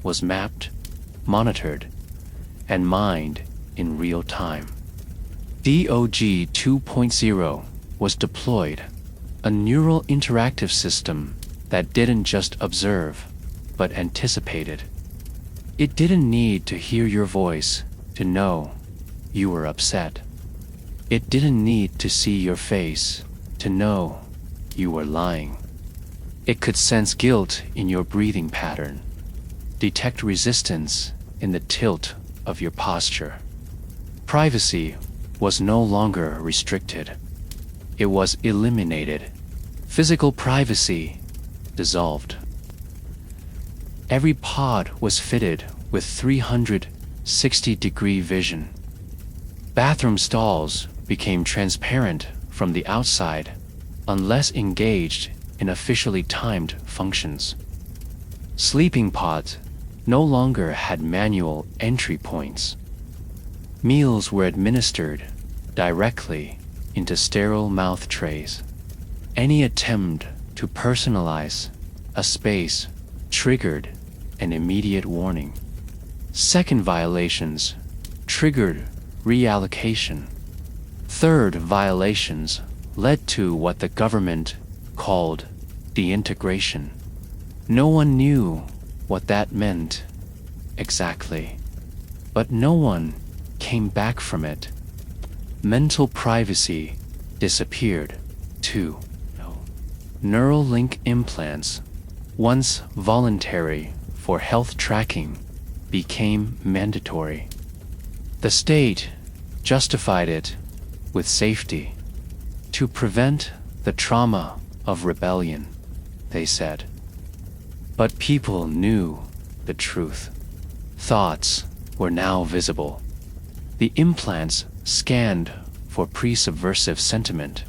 was mapped, monitored, and mined in real time. DOG 2.0 was deployed, a neural interactive system that didn't just observe, but anticipated. It didn't need to hear your voice to know you were upset. It didn't need to see your face to know you were lying. It could sense guilt in your breathing pattern, detect resistance in the tilt of your posture. Privacy was no longer restricted. It was eliminated. Physical privacy dissolved. Every pod was fitted with 360-degree vision. Bathroom stalls became transparent from the outside unless engaged in officially timed functions. Sleeping pods no longer had manual entry points. Meals were administered directly into sterile mouth trays. Any attempt to personalize a space triggered an immediate warning. Second violations triggered reallocation. Third violations led to what the government called deintegration. No one knew what that meant exactly, but no one came back from it. Mental privacy disappeared too. Neural link implants, once voluntary for health tracking, became mandatory. The state justified it with safety, to prevent the trauma of rebellion, they said. But people knew the truth. Thoughts were now visible. The implants scanned for pre-subversive sentiment.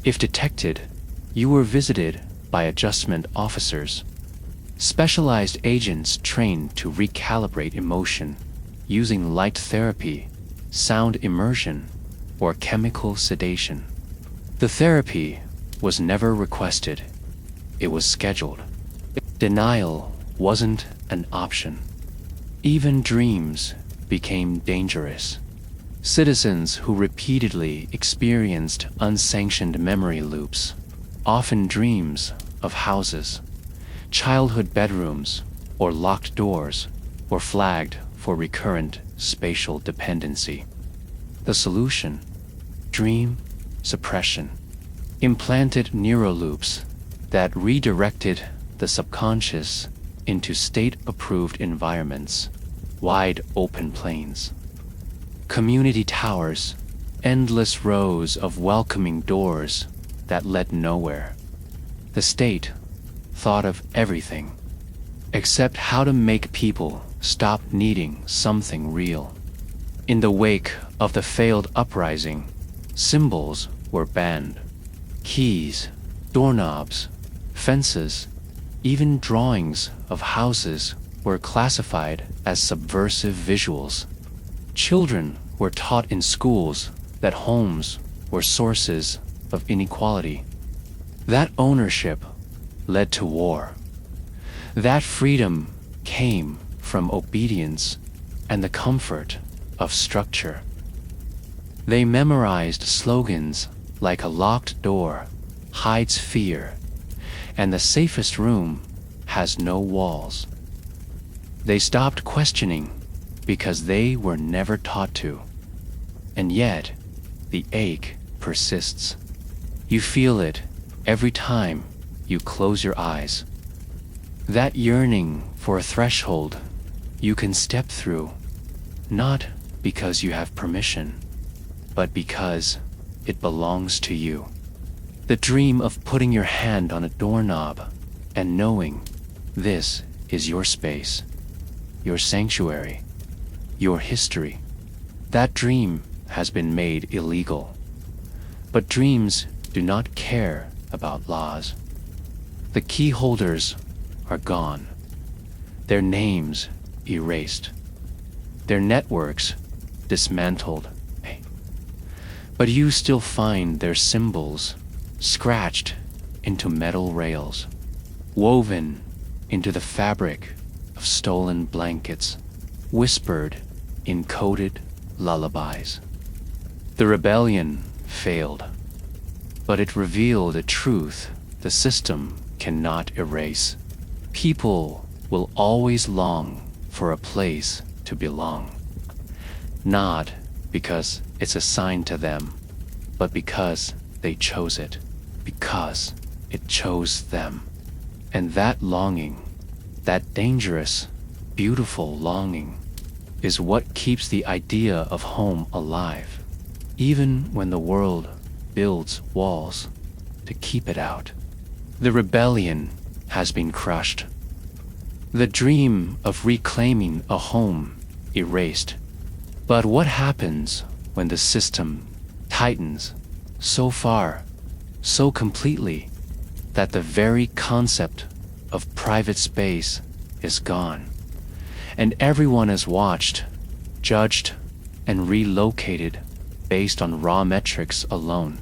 If detected, you were visited by adjustment officers, specialized agents trained to recalibrate emotion using light therapy, sound immersion, or chemical sedation. The therapy was never requested. It was scheduled. Denial wasn't an option. Even dreams became dangerous. Citizens who repeatedly experienced unsanctioned memory loops, often dreams of houses, childhood bedrooms, or locked doors, were flagged for recurrent spatial dependency. The solution: dream suppression. Implanted neuroloops that redirected the subconscious into state-approved environments, wide open plains. Community towers, endless rows of welcoming doors that led nowhere. The state thought of everything, except how to make people stop needing something real. In the wake of the failed uprising, symbols were banned. Keys, doorknobs, fences, even drawings of houses were classified as subversive visuals. Children were taught in schools that homes were sources of inequality. That ownership led to war. That freedom came from obedience and the comfort of structure. They memorized slogans like "a locked door hides fear," and "the safest room has no walls." They stopped questioning because they were never taught to. And yet, the ache persists. You feel it every time you close your eyes. That yearning for a threshold you can step through, not because you have permission, but because it belongs to you. The dream of putting your hand on a doorknob and knowing this is your space, your sanctuary, your history. That dream has been made illegal. But dreams do not care about laws. The keyholders are gone, their names erased, their networks dismantled. But you still find their symbols scratched into metal rails, woven into the fabric of stolen blankets, whispered in coded lullabies. The rebellion failed, but it revealed a truth the system cannot erase. People will always long for a place to belong, not because it's assigned to them, but because they chose it, because it chose them. And that longing, that dangerous, beautiful longing, is what keeps the idea of home alive, even when the world builds walls to keep it out. The rebellion has been crushed. The dream of reclaiming a home erased. But what happens when the system tightens so far, so completely, that the very concept of private space is gone, and everyone is watched, judged, and relocated based on raw metrics alone?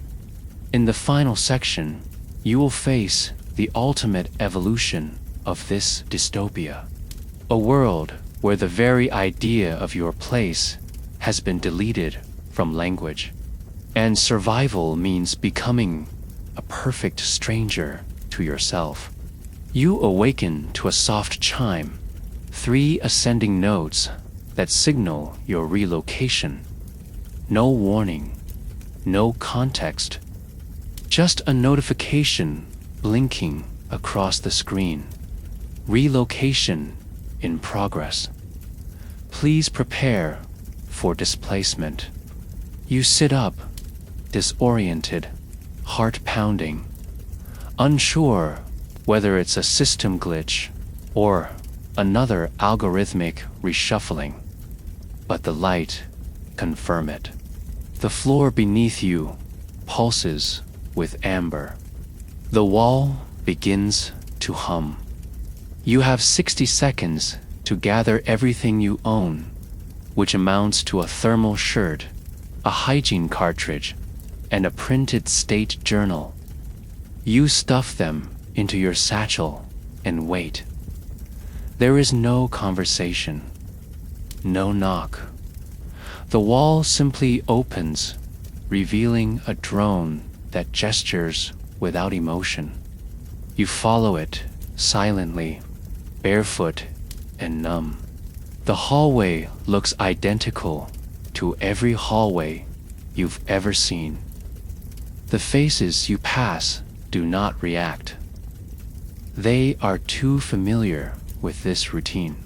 In the final section, you will face the ultimate evolution of this dystopia, a world where the very idea of your place has been deleted from language, and survival means becoming a perfect stranger to yourself. You awaken to a soft chime, 3 ascending notes that signal your relocation. No warning, no context, just a notification blinking across the screen. Relocation in progress. Please prepare for displacement. You sit up, disoriented, heart pounding, unsure whether it's a system glitch or another algorithmic reshuffling. But the light confirm it. The floor beneath you pulses with amber. The wall begins to hum. You have 60 seconds to gather everything you own, which amounts to a thermal shirt, a hygiene cartridge, and a printed state journal. You stuff them into your satchel and wait. There is no conversation, no knock. The wall simply opens, revealing a drone that gestures without emotion. You follow it silently, barefoot and numb. The hallway looks identical to every hallway you've ever seen. The faces you pass do not react. They are too familiar with this routine.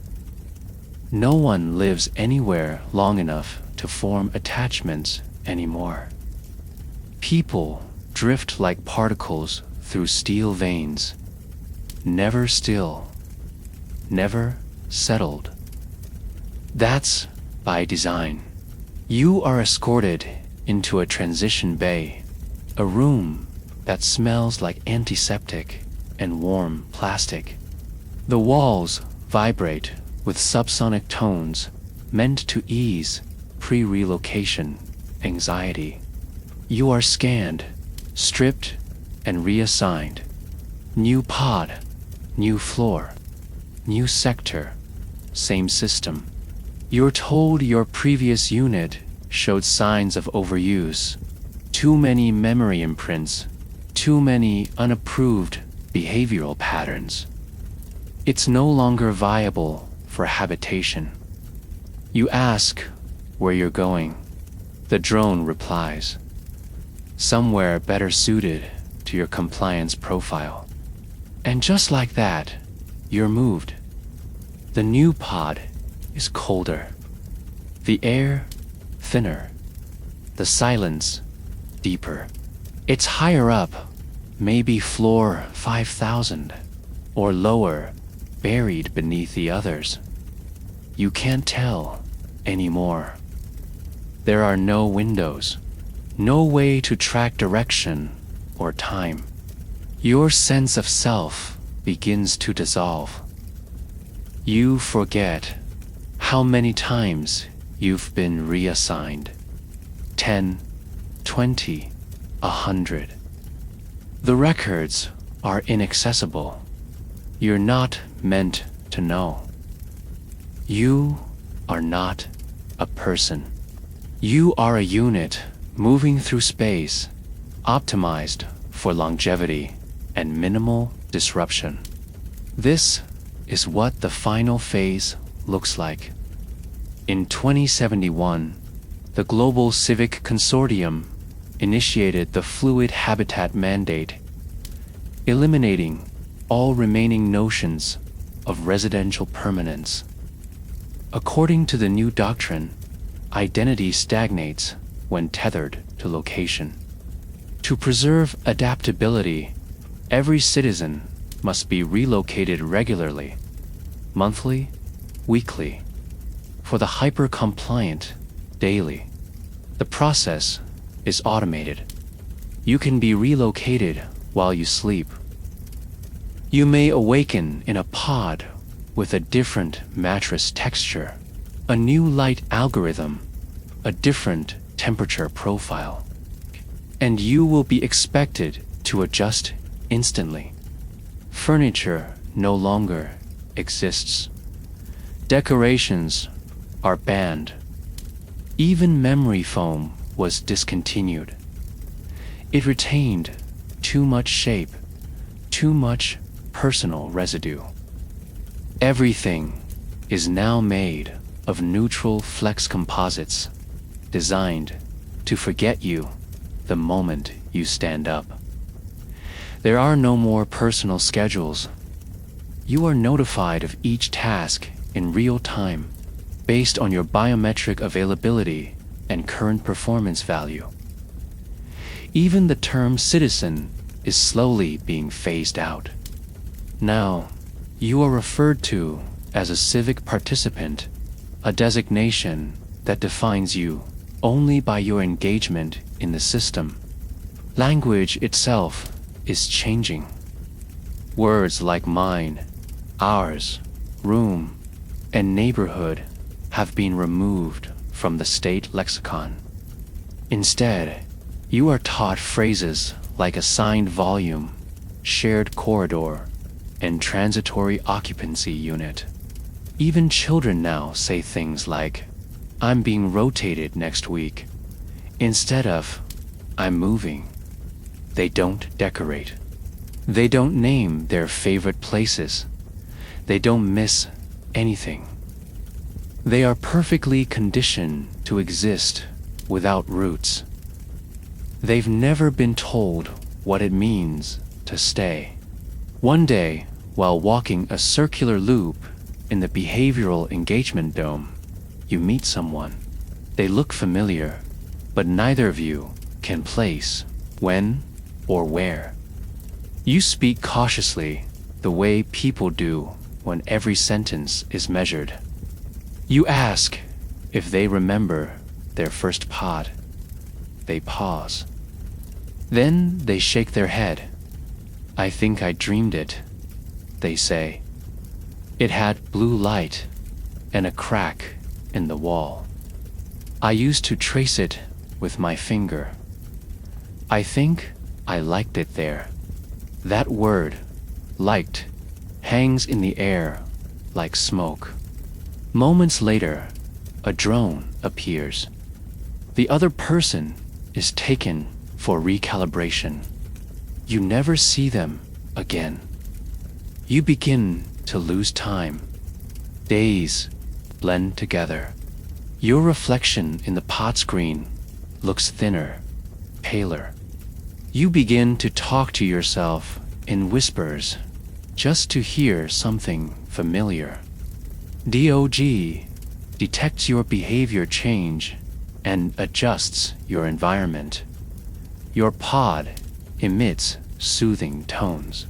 No one lives anywhere long enough to form attachments anymore. People drift like particles through steel veins, never still, never settled. That's by design. You are escorted into a transition bay, a room that smells like antiseptic and warm plastic. The walls vibrate with subsonic tones meant to ease pre-relocation anxiety. You are scanned, stripped, and reassigned. New pod, new floor, new sector, same system. You're told your previous unit showed signs of overuse, too many memory imprints, too many unapproved behavioral patterns. It's no longer viable for habitation. You ask where you're going. The drone replies, somewhere better suited to your compliance profile. And just like that, you're moved. The new pod is colder, the air thinner, the silence deeper. It's higher up, maybe floor 5,000, or lower, buried beneath the others. You can't tell anymore. There are no windows, no way to track direction or time. Your sense of self begins to dissolve. You forget how many times you've been reassigned. 10, 20, 100. The records are inaccessible. You're not meant to know. You are not a person. You are a unit moving through space, optimized for longevity and minimal disruption. This is what the final phase looks like. In 2071, the Global Civic Consortium initiated the Fluid Habitat Mandate, eliminating all remaining notions of residential permanence. According to the new doctrine, identity stagnates when tethered to location. To preserve adaptability, every citizen must be relocated regularly, monthly, weekly. For the hyper-compliant, daily. The process is automated. You can be relocated while you sleep. You may awaken in a pod with a different mattress texture, a new light algorithm, a different temperature profile. And you will be expected to adjust instantly. Furniture no longer exists. Decorations are banned. Even memory foam was discontinued. It retained too much shape, too much personal residue. Everything is now made of neutral flex composites, designed to forget you the moment you stand up. There are no more personal schedules. You are notified of each task in real time, based on your biometric availability and current performance value. Even the term citizen is slowly being phased out. Now, you are referred to as a civic participant, a designation that defines you only by your engagement in the system. Language itself is changing. Words like mine, ours, room, and neighborhood have been removed from the state lexicon. Instead, you are taught phrases like assigned volume, shared corridor, and transitory occupancy unit. Even children now say things like, "I'm being rotated next week," instead of, "I'm moving." They don't decorate. They don't name their favorite places. They don't miss anything. They are perfectly conditioned to exist without roots. They've never been told what it means to stay. One day, while walking a circular loop in the behavioral engagement dome, you meet someone. They look familiar, but neither of you can place when or where. You speak cautiously, the way people do when every sentence is measured. You ask if they remember their first pod. They pause. Then they shake their head. "I think I dreamed it," they say. "It had blue light and a crack in the wall. I used to trace it with my finger. I think I liked it there." That word, liked, hangs in the air like smoke. Moments later, a drone appears. The other person is taken for recalibration. You never see them again. You begin to lose time. Days blend together. Your reflection in the pod screen looks thinner, paler. You begin to talk to yourself in whispers just to hear something familiar. DOG detects your behavior change and adjusts your environment. Your pod emits soothing tones.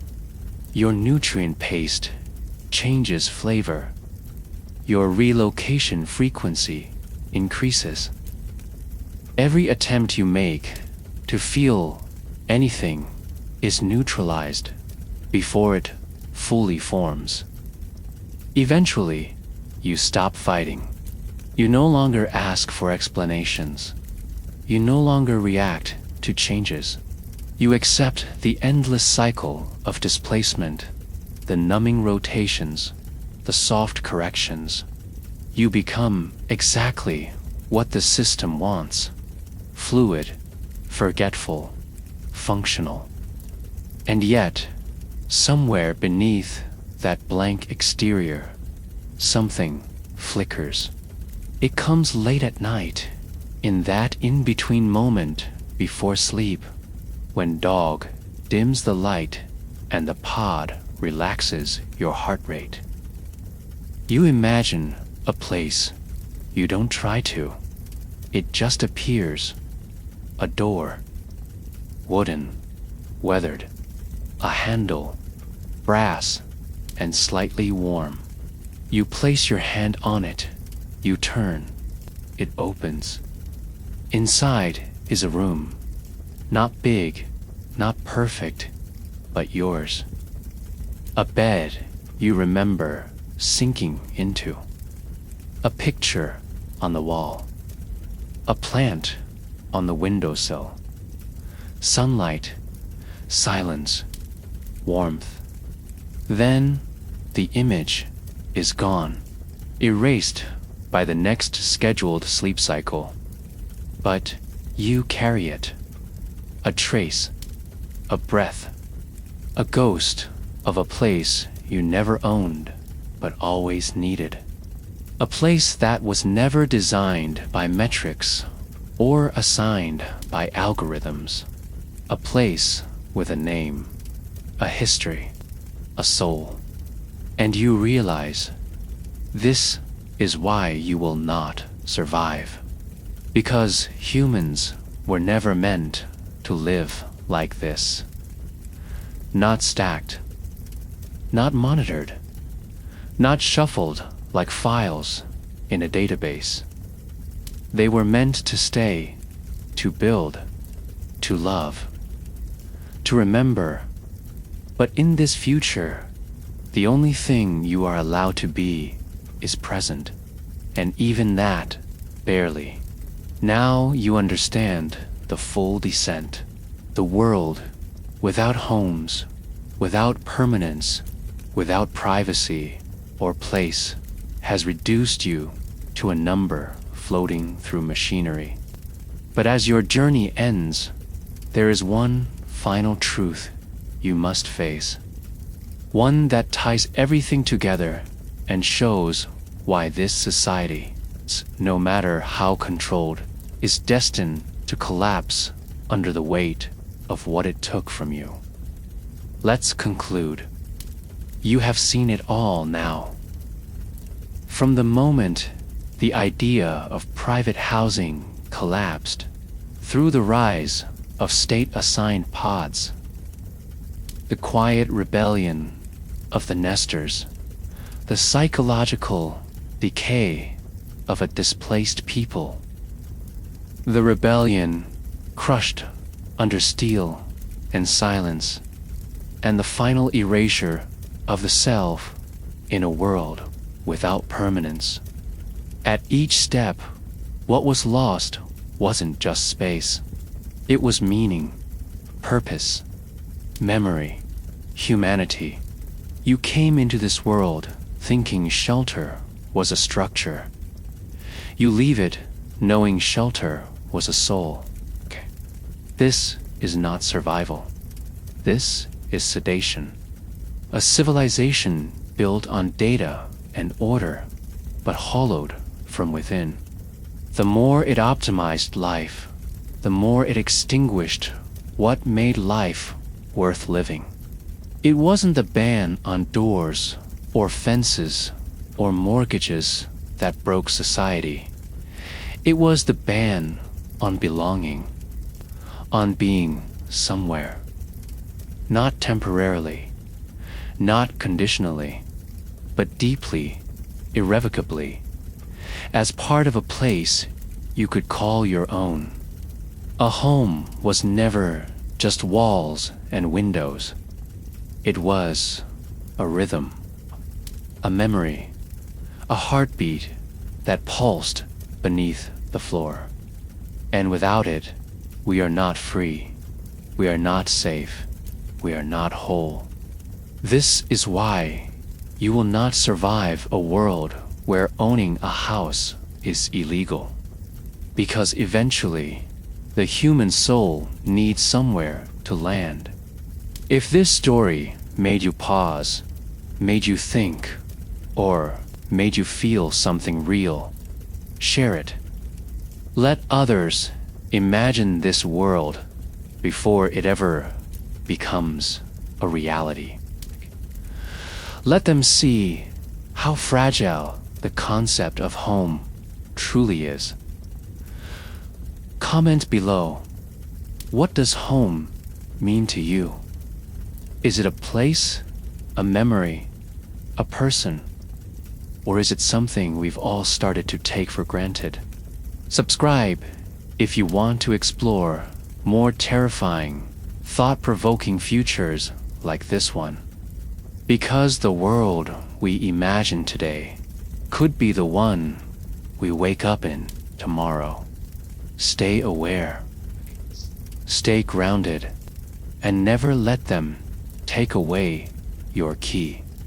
Your nutrient paste changes flavor. Your relocation frequency increases. Every attempt you make to feel anything is neutralized before it fully forms. Eventually, you stop fighting. You no longer ask for explanations. You no longer react to changes. You accept the endless cycle of displacement, the numbing rotations, the soft corrections. You become exactly what the system wants: fluid, forgetful, functional. And yet, somewhere beneath that blank exterior, something flickers. It comes late at night, in that in-between moment before sleep, when dog dims the light and the pod relaxes your heart rate. You imagine a place. You don't try to. It just appears. A door. Wooden. Weathered. A handle. Brass. And slightly warm. You place your hand on it. You turn. It opens. Inside is a room. Not big, not perfect, but yours. A bed you remember sinking into. A picture on the wall. A plant on the windowsill. Sunlight, silence, warmth. Then the image is gone, erased by the next scheduled sleep cycle. But you carry it. A trace, a breath, a ghost of a place you never owned but always needed. A place that was never designed by metrics or assigned by algorithms. A place with a name, a history, a soul. And you realize this is why you will not survive. Because humans were never meant to live like this. Not stacked, not monitored, not shuffled like files in a database. They were meant to stay, to build, to love, to remember. But in this future, the only thing you are allowed to be is present, and even that, barely. Now you understand the full descent. The world, without homes, without permanence, without privacy or place, has reduced you to a number floating through machinery. But as your journey ends, there is one final truth you must face. One that ties everything together and shows why this society, no matter how controlled, is destined to collapse under the weight of what it took from you. Let's conclude. You have seen it all now. From the moment the idea of private housing collapsed, through the rise of state-assigned pods, the quiet rebellion of the nesters, the psychological decay of a displaced people, the rebellion crushed under steel and silence, and the final erasure of the self in a world without permanence. At each step, what was lost wasn't just space. It was meaning, purpose, memory, humanity. You came into this world thinking shelter was a structure. You leave it knowing shelter was a soul. This is not survival. This is sedation. A civilization built on data and order, but hollowed from within. The more it optimized life, the more it extinguished what made life worth living. It wasn't the ban on doors or fences or mortgages that broke society. It was the ban on belonging, on being somewhere. Not temporarily, not conditionally, but deeply, irrevocably, as part of a place you could call your own. A home was never just walls and windows. It was a rhythm, a memory, a heartbeat that pulsed beneath the floor. And without it, we are not free, we are not safe, we are not whole. This is why you will not survive a world where owning a house is illegal. Because eventually, the human soul needs somewhere to land. If this story made you pause, made you think, or made you feel something real, share it. Let others imagine this world before it ever becomes a reality. Let them see how fragile the concept of home truly is. Comment below. What does home mean to you? Is it a place, a memory, a person, or is it something we've all started to take for granted? Subscribe if you want to explore more terrifying, thought-provoking futures like this one. Because the world we imagine today could be the one we wake up in tomorrow. Stay aware, stay grounded, and never let them take away your key.